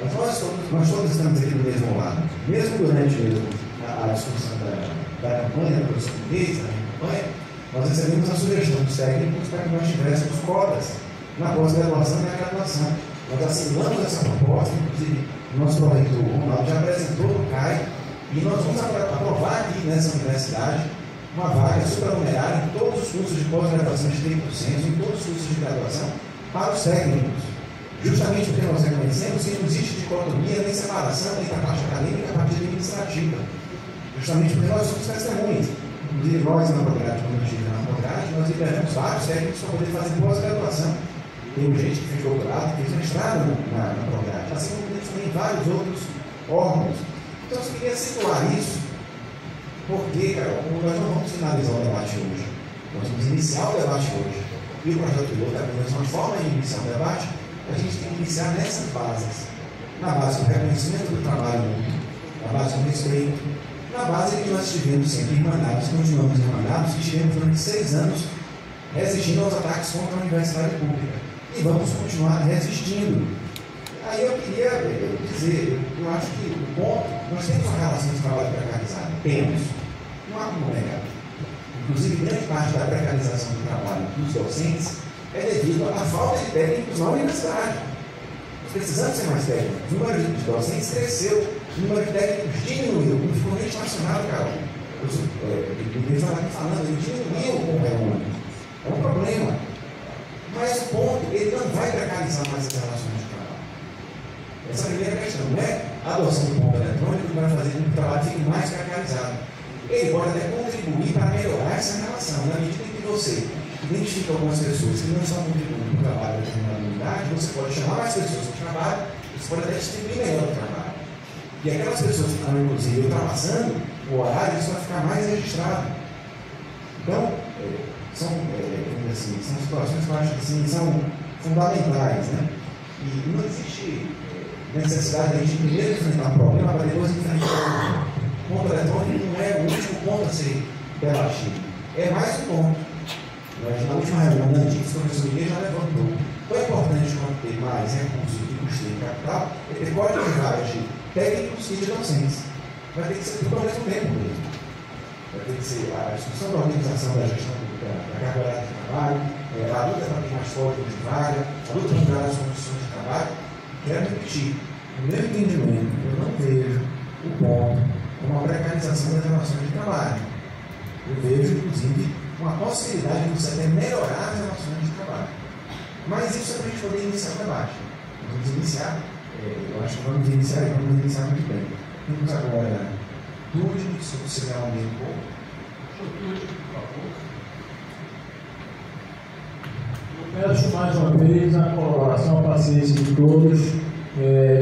Mas nós todos estamos aqui do mesmo lado. Mesmo durante a discussão da campanha, da produção de leis, da campanha, nós recebemos a sugestão dos técnicos para que nós tivéssemos cotas na pós-graduação e na graduação. Nós assinamos essa proposta, inclusive o nosso pró-reitor Ronaldo já apresentou no CAI, e nós vamos aprovar aqui nessa universidade uma vaga supranumerária em todos os cursos de pós-graduação de 30%, em todos os cursos de graduação, para os técnicos. Justamente porque nós reconhecemos que não existe dicotomia nem separação entre a parte acadêmica e a parte administrativa. Justamente porque nós somos testemunhas. Inclusive, nós na Prograde, quando eu estive na Prograde, nós liberamos vários técnicos para poder fazer pós-graduação. Tem gente que fez doutorado, que fez mestrado na Prograde, assim como tem também vários outros órgãos. Então, eu queria situar isso, porque, Carol, nós não vamos finalizar o debate hoje. Nós vamos iniciar o debate hoje. E o projeto piloto é uma forma de iniciar o debate. A gente tem que iniciar nessas bases. Na base do reconhecimento do trabalho mútuo, na base do respeito, na base de que nós estivemos sempre irmanados, continuamos irmanados, e estivemos durante 6 anos resistindo aos ataques contra a universidade pública. E vamos continuar resistindo. Aí eu queria dizer, eu acho que o ponto, nós temos uma relação de trabalho precarizada. Temos. Não há como negar. Inclusive, grande parte da precarização do trabalho dos docentes é devido à falta de técnicos na universidade. Nós precisamos ser mais técnicos. O número de docentes cresceu, o número de técnicos diminuiu. Não ficou nem estacionado, Carol. Eu estava aqui falando, ele diminuiu com o reúno. É um problema. Mas o ponto, ele não vai precarizar mais as relações de trabalho. Essa é a primeira questão. Não é a adoção do ponto eletrônico que vai fazer com que o trabalho fique mais precarizado. Ele pode até contribuir para melhorar essa relação. Na medida em que você identifica algumas pessoas que não estão contribuindo para o trabalho da determinada unidade, você pode chamar mais pessoas para o trabalho, você pode até distribuir melhor o trabalho. E aquelas pessoas que estão, inclusive, ultrapassando o horário, isso vai ficar mais registrado. Então, são situações que eu acho que assim, são fundamentais, né? E não existe necessidade de a gente primeiro enfrentar um problema para depois enfrentar outro. O ponto eletrônico não é o último ponto a ser debatido. É mais um ponto. Na última reunião da antiga, o professor Miguel já levantou. Tão importante quanto ter mais recursos de custeio e capital, é ter código de vagas de técnicos e de docentes. Vai ter que ser tudo ao mesmo tempo mesmo. Vai ter que ser a discussão da organização da gestão da carga horária de trabalho, a luta para ter mais código de vaga, a luta para mudar as condições de trabalho. Quero repetir, no meu entendimento, eu não vejo o ponto como uma precarização das relações de trabalho. Eu vejo, inclusive, uma possibilidade de você até melhorar as relações de trabalho. Mas isso é para a gente poder iniciar o debate. Vamos iniciar, eu acho que vamos iniciar muito bem. Temos agora Dude, se você der um pouco. Dude, por favor. Eu peço mais uma vez a colaboração, a paciência de todos.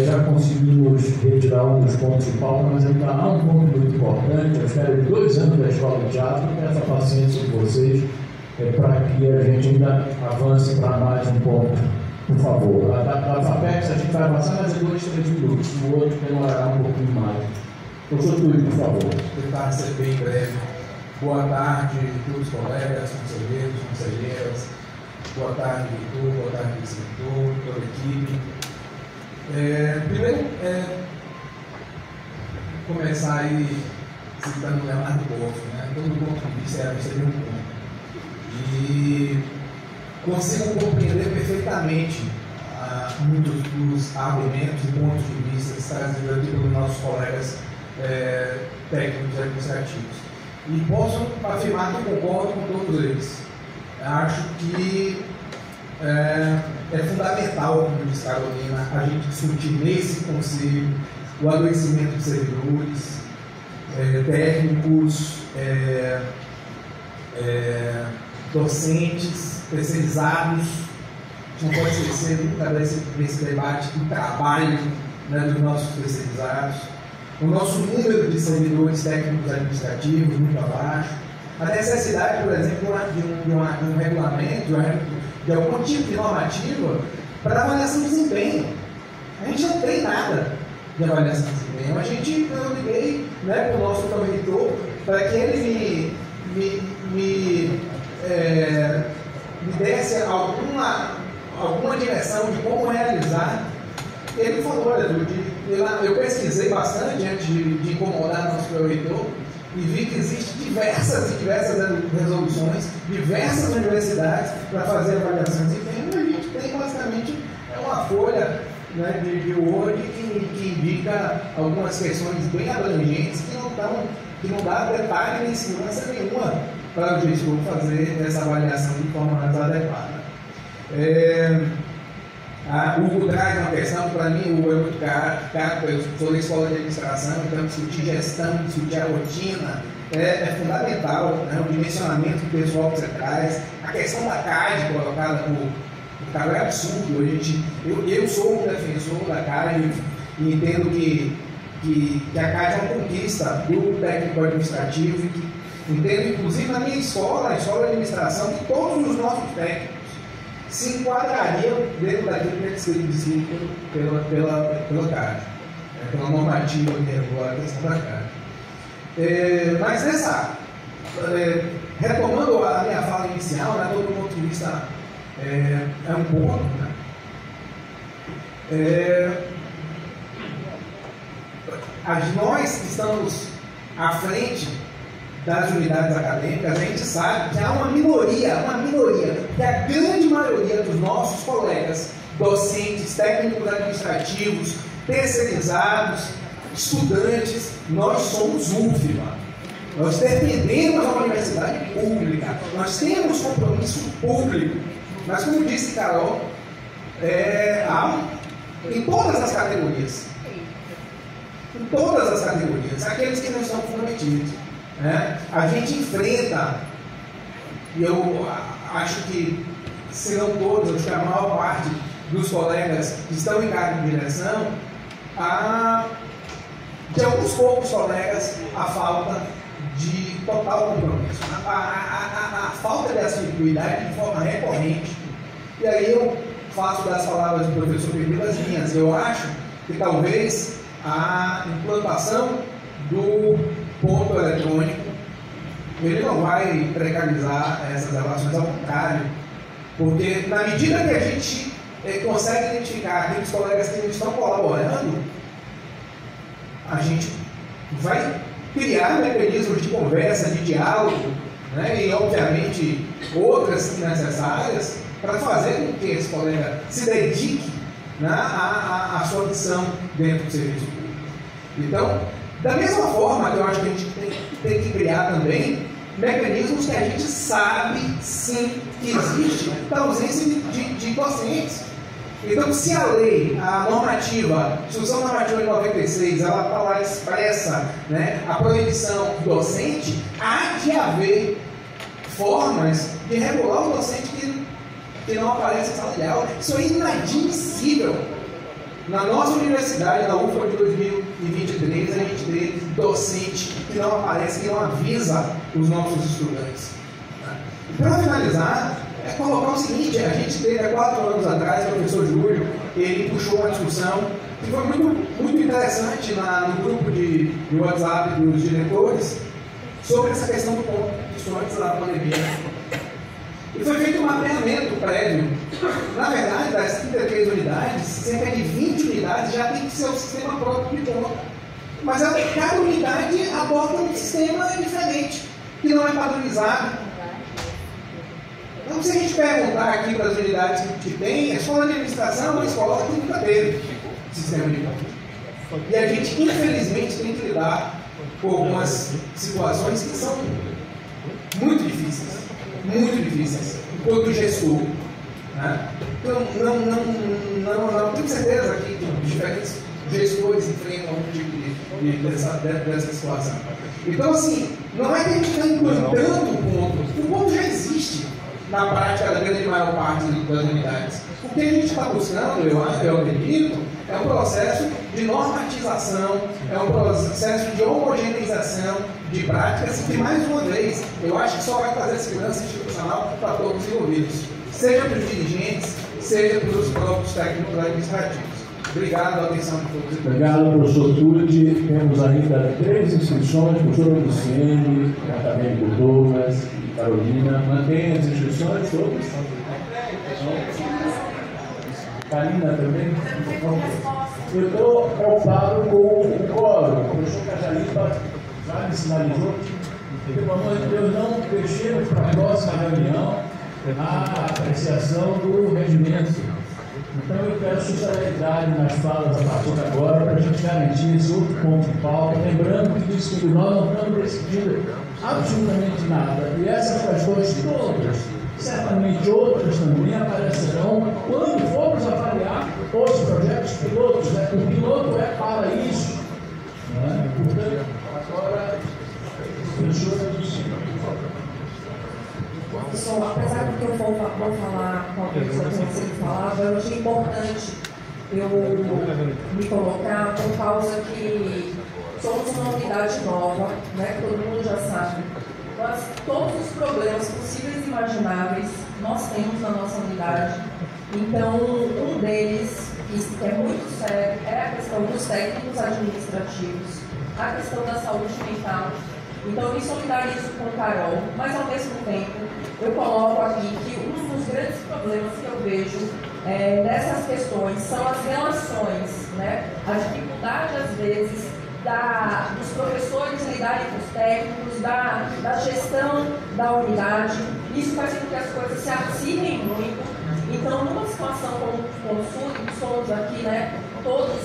Já conseguimos retirar um dos pontos de pauta, mas ainda há um ponto muito importante. Eu espero 2 anos da Escola de Teatro, peço a paciência de vocês para que a gente ainda avance para mais um ponto, por favor. A FAPEX a gente vai avançar mais de 2, 3 minutos, o outro demorará um pouquinho mais. Professor Túlio, por favor. Vou tentar ser bem breve. Boa tarde, todos os colegas, conselheiros, conselheiras. Boa tarde, reitor, boa tarde, diretor, toda a equipe. Primeiro, começar aí citando o Leonardo Boff, né? Todo ponto de vista é a vista de um ponto. E consigo compreender perfeitamente muitos dos argumentos e pontos de vista trazidos aqui pelos nossos colegas técnicos administrativos. E posso afirmar que concordo com todos eles. Acho que é fundamental, como disse Carolina, a gente discutir nesse conselho o adoecimento de servidores, técnicos, docentes, especializados. A gente não pode esquecer nunca desse debate do trabalho, né, dos nossos especializados. O nosso número de servidores técnicos administrativos muito abaixo. A necessidade, por exemplo, de um regulamento, de algum tipo de normativa para avaliação de desempenho. A gente não tem nada de avaliação de desempenho. Eu liguei, né, para o nosso reitor para que ele me desse alguma direção de como realizar. Ele falou, olha, eu pesquisei bastante antes de incomodar nosso reitor e vi que existem diversas resoluções, diversas universidades para fazer avaliação de desempenho. A gente tem basicamente uma folha, né, de Word que indica algumas questões bem abrangentes que não dá detalhe nem segurança nenhuma para o gestor fazer essa avaliação de forma mais adequada. O Hugo traz uma questão, para mim, o é muito caro, eu sou da escola de administração, então discutir gestão, discutir a rotina é fundamental, né? O dimensionamento do pessoal que você traz, a questão da CAD colocada por Carol é absurdo. Eu sou um defensor da CAD e entendo que a CAD é uma conquista do técnico administrativo, e entendo, inclusive, na minha escola, a escola de administração, que todos os nossos técnicos se enquadrariam dentro daquilo que tem que ser descrito pela CAD, pela normativa que regula a questão da CAD. Mas retomando a minha fala inicial, né, todo ponto de vista é um ponto, né? Nós que estamos à frente das unidades acadêmicas, a gente sabe que há uma minoria, que a grande maioria dos nossos colegas docentes, técnicos administrativos, terceirizados, estudantes, nós somos UFBA. Nós defendemos a universidade pública, nós temos compromisso público. Mas, como disse Carol, em todas as categorias, aqueles que não estão comprometidos, né? A gente enfrenta, e eu acho que, se não todos, acho que a maior parte dos colegas que estão em cargo de direção, de alguns poucos colegas, a falta de total compromisso, a falta de assiduidade de forma recorrente. E aí eu faço das palavras do professor Pedro as minhas. Eu acho que talvez a implantação do ponto eletrônico, ele não vai precarizar essas relações, ao contrário, porque na medida que a gente consegue identificar aqueles colegas que não estão colaborando, a gente vai criar mecanismos de conversa, de diálogo, né, e obviamente outras necessárias para fazer com que esse colega se dedique, né, à sua missão dentro do serviço público. Então, da mesma forma que eu acho que a gente tem que criar também mecanismos que a gente sabe sim que existe da ausência de docentes. Então, se a lei, a normativa, a Instrução Normativa de 96, ela está lá expressa, né, a proibição do docente, há de haver formas de regular o docente que não aparece em sala de aula. Isso é inadmissível. Na nossa universidade, na UFBA de 2023, a gente tem docente que não aparece, que não avisa os nossos estudantes. Para finalizar, colocar o seguinte: a gente teve há 4 anos atrás, o professor Júlio, ele puxou uma discussão que foi muito interessante no grupo de WhatsApp dos diretores sobre essa questão do ponto, isso antes da pandemia. E foi feito um mapeamento prévio. Na verdade, das 33 unidades, cerca de 20 unidades já tem que ser o sistema próprio de ponto. Mas cada unidade adota um sistema diferente, que não é padronizado. Então, se a gente perguntar aqui para as unidades que tem, a escola de administração é uma escola que nunca teve sistema de ponto. E a gente, infelizmente, tem que lidar por algumas situações que são muito difíceis, enquanto gestor. Né? Então, não tenho certeza que diferentes gestores enfrentam um tipo dessa situação. Então, assim, não é que a gente está implantando o ponto já existe na prática da grande maior parte das unidades. O que a gente está buscando, eu acredito, é um processo de normatização, é um processo de homogeneização de práticas que, mais uma vez, eu acho que só vai fazer segurança institucional para todos os envolvidos, seja para os dirigentes, seja para os próprios técnicos administrativos. Obrigado pela atenção de todos. Obrigado, professor Tude. Temos ainda 3 inscrições, professor Luciene, acadêmico Douglas e Carolina. Mantém as inscrições todas? Karina também? Eu estou preocupado com o quórum. O professor Cajalipa já me sinalizou que, pelo amor de Deus, não deixemos para a próxima reunião a apreciação do regimento. Então eu peço solidariedade nas falas a partir de agora para a gente garantir esse outro ponto de pauta, lembrando que diz que nós não estamos decidindo absolutamente nada. E essas questões todas, certamente outras também aparecerão quando formos avaliar os projetos pilotos, né? O piloto é para isso. Né? Portanto, agora, professora do Senhor. Pessoal, apesar do que eu vou falar, talvez eu tenha sido falado, eu achei importante eu me colocar por causa que somos uma unidade nova, né, que todo mundo já sabe, mas todos os problemas possíveis e imagináveis nós temos na nossa unidade. Então, um deles, que é muito sério, é a questão dos técnicos administrativos, a questão da saúde mental. Então, eu me solidarizo com o Carol, mas ao mesmo tempo eu coloco aqui que um dos grandes problemas que eu vejo nessas questões são as relações, né? A dificuldade, às vezes, dos professores lidarem com os técnicos, da gestão da unidade. Isso faz com que as coisas se acirrem muito. Então, numa situação como somos aqui, né, todos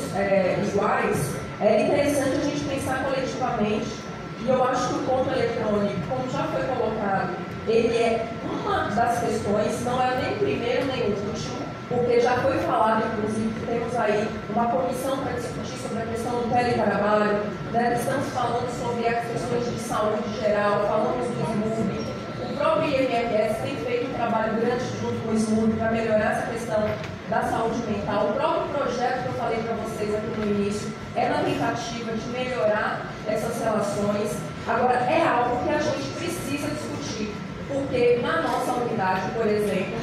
iguais, é interessante a gente pensar coletivamente. E eu acho que o ponto eletrônico, como já foi colocado, ele é uma das questões, não é nem o primeiro nem o último, porque já foi falado, inclusive, que temos aí uma comissão para discutir sobre a questão do teletrabalho, né? Estamos falando sobre as questões de saúde geral, falamos do SMUB. O próprio IMRS tem feito um trabalho grande junto com o SMUB para melhorar essa questão da saúde mental. O próprio projeto que eu falei para vocês aqui no início é na tentativa de melhorar essas relações. Agora, é algo que a gente precisa discutir, porque na nossa unidade, por exemplo,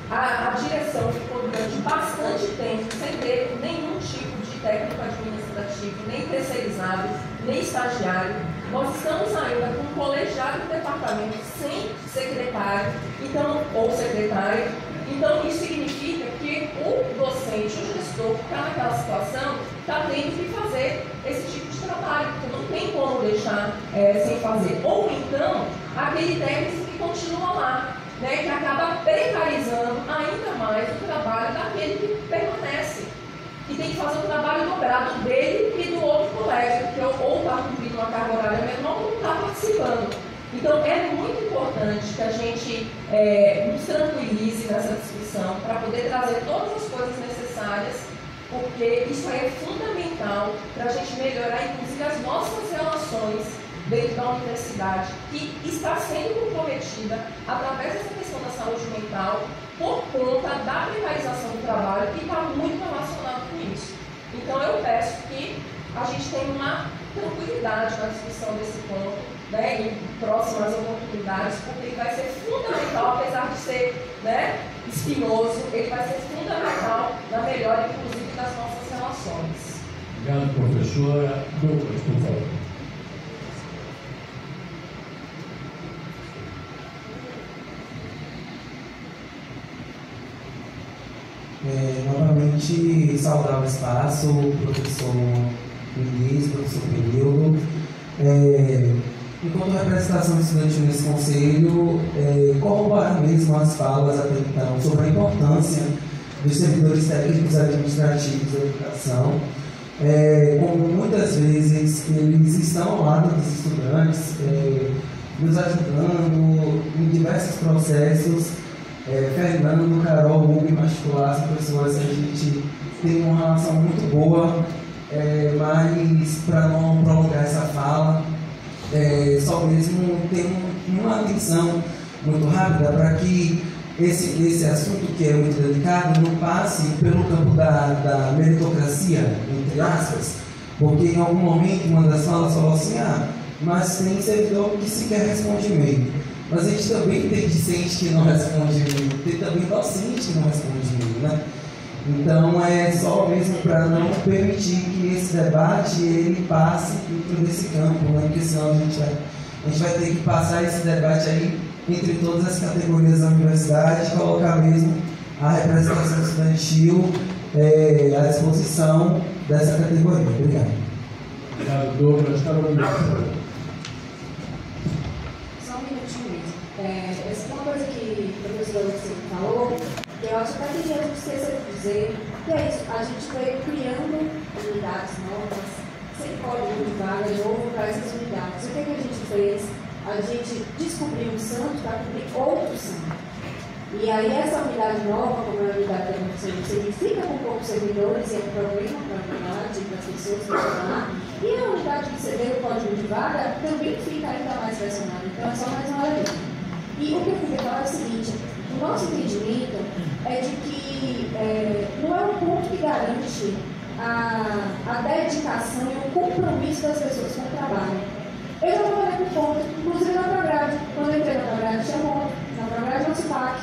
a direção ficou durante bastante tempo sem ter nenhum tipo de técnico administrativo, nem terceirizado, nem estagiário. Nós estamos ainda com um colegiado do departamento sem secretário, ou secretária. Então, isso significa que o docente, o gestor que está naquela situação, está tendo que fazer esse tipo de trabalho, porque não tem como deixar sem fazer. Ou então, aquele técnico que continua lá, né, que acaba precarizando ainda mais o trabalho daquele que permanece. E tem que fazer o trabalho dobrado dele e do outro colega, que ou está cumprindo uma carga horária menor ou não está participando. Então, é muito importante que a gente nos tranquilize nessa discussão para poder trazer todas as coisas necessárias, porque isso aí é fundamental para a gente melhorar, inclusive, as nossas relações dentro da universidade, que está sendo comprometida através dessa questão da saúde mental por conta da precarização do trabalho, que está muito relacionado com isso. Então, eu peço que a gente tenha uma tranquilidade na discussão desse ponto, né, em próximas oportunidades, porque ele vai ser fundamental, apesar de ser, né, espinhoso, ele vai ser fundamental na melhora, inclusive, das nossas relações. Obrigado, professora. Douglas, por favor. Novamente, saudar o espaço, o professor Luiz, professor Período. Enquanto representação estudantil nesse conselho, corroborar mesmo as falas até então sobre a importância dos servidores técnicos administrativos da educação. como muitas vezes eles estão ao lado dos estudantes, nos ajudando em diversos processos. Fernando, Carol, Hugo em particular, são pessoas que a gente tem uma relação muito boa, mas para não prolongar essa fala, só mesmo tem uma atenção muito rápida para que esse assunto, que é muito delicado, não passe pelo campo da meritocracia, entre aspas, porque em algum momento uma das falas falou assim: mas tem servidor que sequer responde e-mail. Mas a gente também tem discente que não responde e-mail, tem também docente que não responde e-mail, né? Então é só mesmo para não permitir que esse debate ele passe por esse campo, né? Porque senão a gente vai ter que passar esse debate aí entre todas as categorias da universidade, colocar mesmo a representação estudantil à disposição dessa categoria. Obrigado. Obrigado, Douglas. Só um minutinho mesmo. Essa é uma coisa que o professor Alexandre falou, que eu acho que até que a gente esqueceu de dizer, que é isso, a gente veio criando unidades novas, sem código de vaga novo para essas unidades. O que a gente fez? A gente descobriu um santo para cumprir outro santo. E aí essa unidade nova, como é a unidade da profissão, você fica com poucos servidores e é um problema para a unidade, para as pessoas que estão lá. E a unidade que você vê o código de vaga também fica ainda mais pressionada. Então é só mais uma hora. E o que eu queria falar é o seguinte: o nosso entendimento é de que não é um ponto que garante a dedicação e o compromisso das pessoas com o trabalho. Eu já trabalhei com ponto, inclusive na Prograde. Quando eu entrei na Prograde, tinha ponto. Na Prograde, no SUPAC.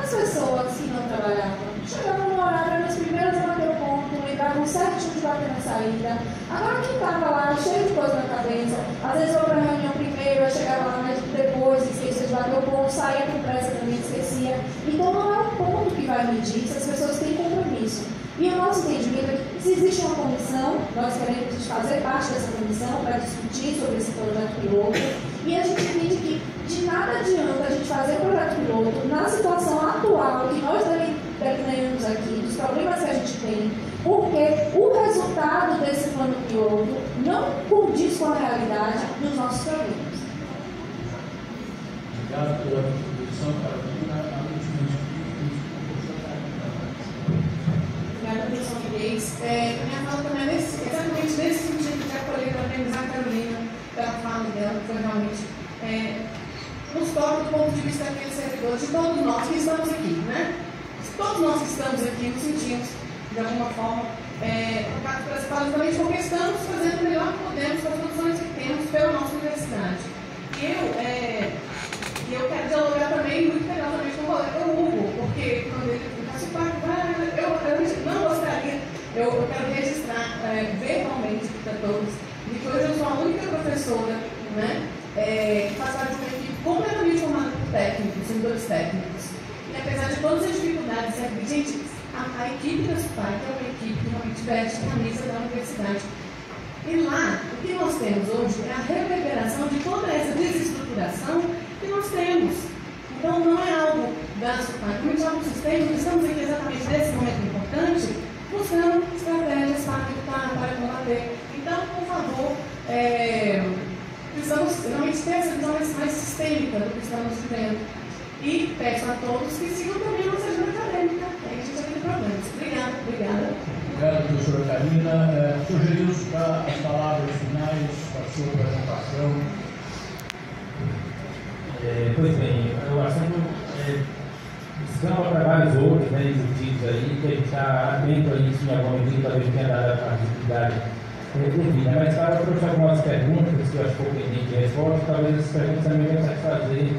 As pessoas que não trabalhavam chegavam no horário, eram as primeiras a bater o ponto, lembravam certinho de bater na saída. Agora, quem estava lá, cheio de coisa na cabeça, às vezes eu para a reunião primeiro, eu chegava lá mais depois, esquecia de bater o ponto, saía com pressa também, esquecia. Então, não é o ponto que vai medir se as pessoas têm compromisso. E o nosso entendimento é que, se existe uma comissão, nós queremos fazer parte dessa comissão para discutir sobre esse projeto piloto, e a gente entende que de nada adianta a gente fazer projeto piloto na situação atual que nós delineamos aqui, dos problemas que a gente tem, porque o resultado desse plano piloto não condiz com a realidade dos nossos problemas. Obrigado pela contribuição, Carolina. Obrigada, professor Miguez. Minha fala também é exatamente nesse sentido de acolher para parabenizar a Carolina pela fala dela, que foi realmente nos toca do ponto de vista daqueles servidores, de todos nós que estamos aqui, né? Todos nós que estamos aqui nos sentimos, de alguma forma, basicamente porque estamos fazendo o melhor que podemos com as condições que temos pela nossa universidade. E eu quero dialogar também muito legalmente com o colega Hugo, porque quando ele participar, eu não gostaria, eu quero registrar verbalmente para todos, de que hoje eu sou a única professora, né, que faz parte de uma equipe completamente formada por técnicos, servidores técnicos. E apesar de todas as dificuldades, gente, a equipe da SUPAC é uma equipe que realmente veste a camisa da universidade. E lá, o que nós temos hoje é a reverberação de toda essa desestruturação que nós temos. Então, não é algo da SUPAC, realmente é algo sistêmico. Estamos aqui exatamente nesse momento importante, buscando estratégias para evitar, para combater. Então, por favor, precisamos realmente ter essa visão mais sistêmica do que estamos vivendo. E peço a todos que sigam também a nossa agenda acadêmica. Aí a gente vai ter problemas. Obrigada. Obrigado, professora Carolina. Sugerimos para as palavras finais da sua apresentação. Pois bem, o assunto escampa para vários outros, né, discutidos aí, que a gente está atento a isso em alguma medida, talvez tenha dado a visibilidade devida. Mas para eu trouxe algumas perguntas que eu acho pouco pendente de resposta, talvez essas perguntas também venham satisfazer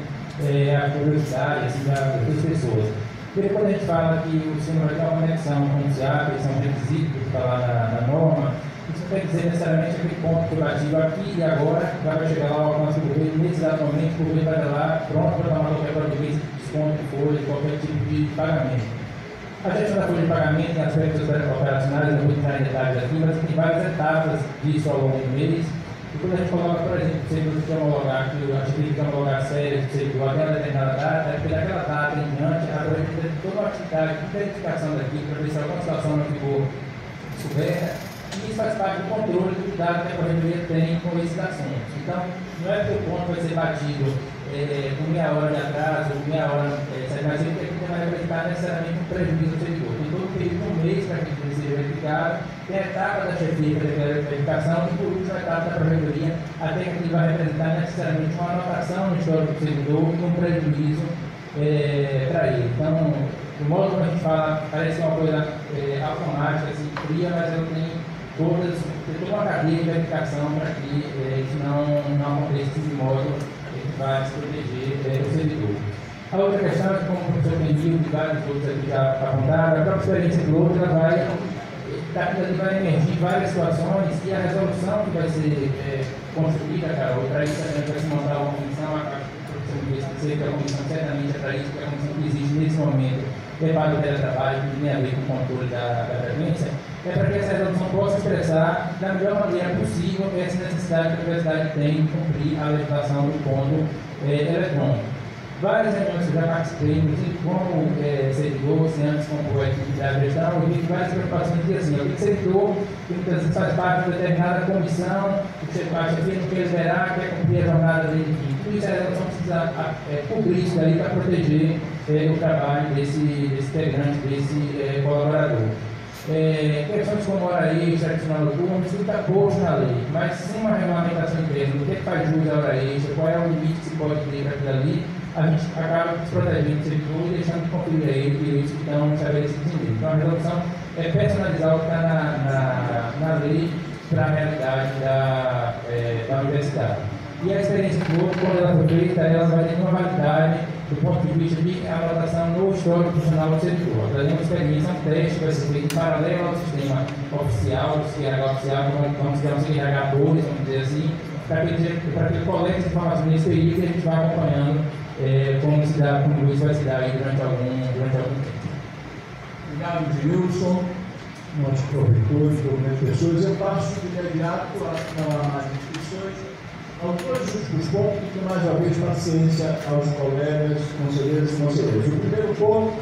a curiosidade assim, das pessoas. Porque quando a gente fala que o sistema vai ter uma conexão com os atos, são requisitos que está lá na norma, isso não quer dizer necessariamente aquele ponto que eu batido aqui e agora vai chegar lá ao nosso governo, nesse exato momento, o governo vai estar lá pronto para tomar qualquer providência de desconto que for, de qualquer tipo de pagamento. A gestão da folha de pagamento tem aspectos operacionais, eu não vou entrar em detalhes aqui, mas tem várias etapas disso ao longo do mês. E quando a gente coloca, por exemplo, se você tem homologar, que a gente tem que homologar séries, que você até uma determinada data, é porque daquela data em diante, a gente tem toda uma atividade de verificação daqui, para ver se alguma situação não ficou coberta. E isso faz parte do controle do cuidado que a Corregedoria tem com esses assuntos. Então, não é que o ponto vai ser batido com meia hora de atraso, ou meia hora, mas ele tem que representar necessariamente um prejuízo ao servidor. Tem todo um período de um mês para que ele seja verificado, tem a etapa da chefia de verificação e, por último, a etapa da Corregedoria, até que ele vai representar necessariamente uma anotação no histórico do servidor e um prejuízo para ele. Então, do modo como a gente fala, parece uma coisa automática, assim, fria, mas ela tem toda uma cadeia de verificação para que isso não aconteça de modo que vai se proteger o servidor. A outra questão é que, como o professor Benil e vários outros aqui já apontaram, a própria experiência do outro vai emergir várias situações e a resolução que vai ser construída, Carol, e para isso também vai se montar uma comissão, a comissão certamente é para isso, que a comissão que existe nesse momento para o teletrabalho, que tem a ver com o controle da frequência, é para que essa resolução possa expressar da melhor maneira possível essa necessidade que a universidade tem de cumprir a legislação do ponto eletrônico. Várias reuniões que eu já participei, inclusive como servidor, se antes compor a equipe da gestão, eu vi várias preocupações de assim, o servidor, que muitas vezes faz parte de determinada comissão, o que você acha que não quer esperar, quer cumprir a jornada dele. Tudo isso a resolução precisa cobrir isso daí para proteger o trabalho desse integrante, desse colaborador. Questões como hora extra, adicional noturno, isso tudo está posto na lei, mas sem uma regulamentação interna do que faz jus à hora extra, qual é o limite que se pode ter para aquilo ali, a gente acaba desprotegendo o servidor e deixando de conferir a ele direitos que estão estabelecidos em lei. Então a resolução é personalizar o que está na lei para a realidade da universidade. E a experiência do outro, quando ela for feita, ela vai ter uma validade do ponto de vista de anotação no histórico profissional do servidor. Ela tem uma experiência, um teste que vai ser feito em paralelo ao sistema oficial, do CRH oficial, vamos dizer, um CRH 2, vamos dizer assim, para que ele colete as informações nesse período e a gente vai acompanhando como isso vai se dar aí durante algum tempo. Obrigado, Gilson, nosso provedor de pessoas. Eu passo de imediato às discussões, autores dos pontos, e mais uma vez paciência aos colegas, conselheiros e conselheiros. O primeiro ponto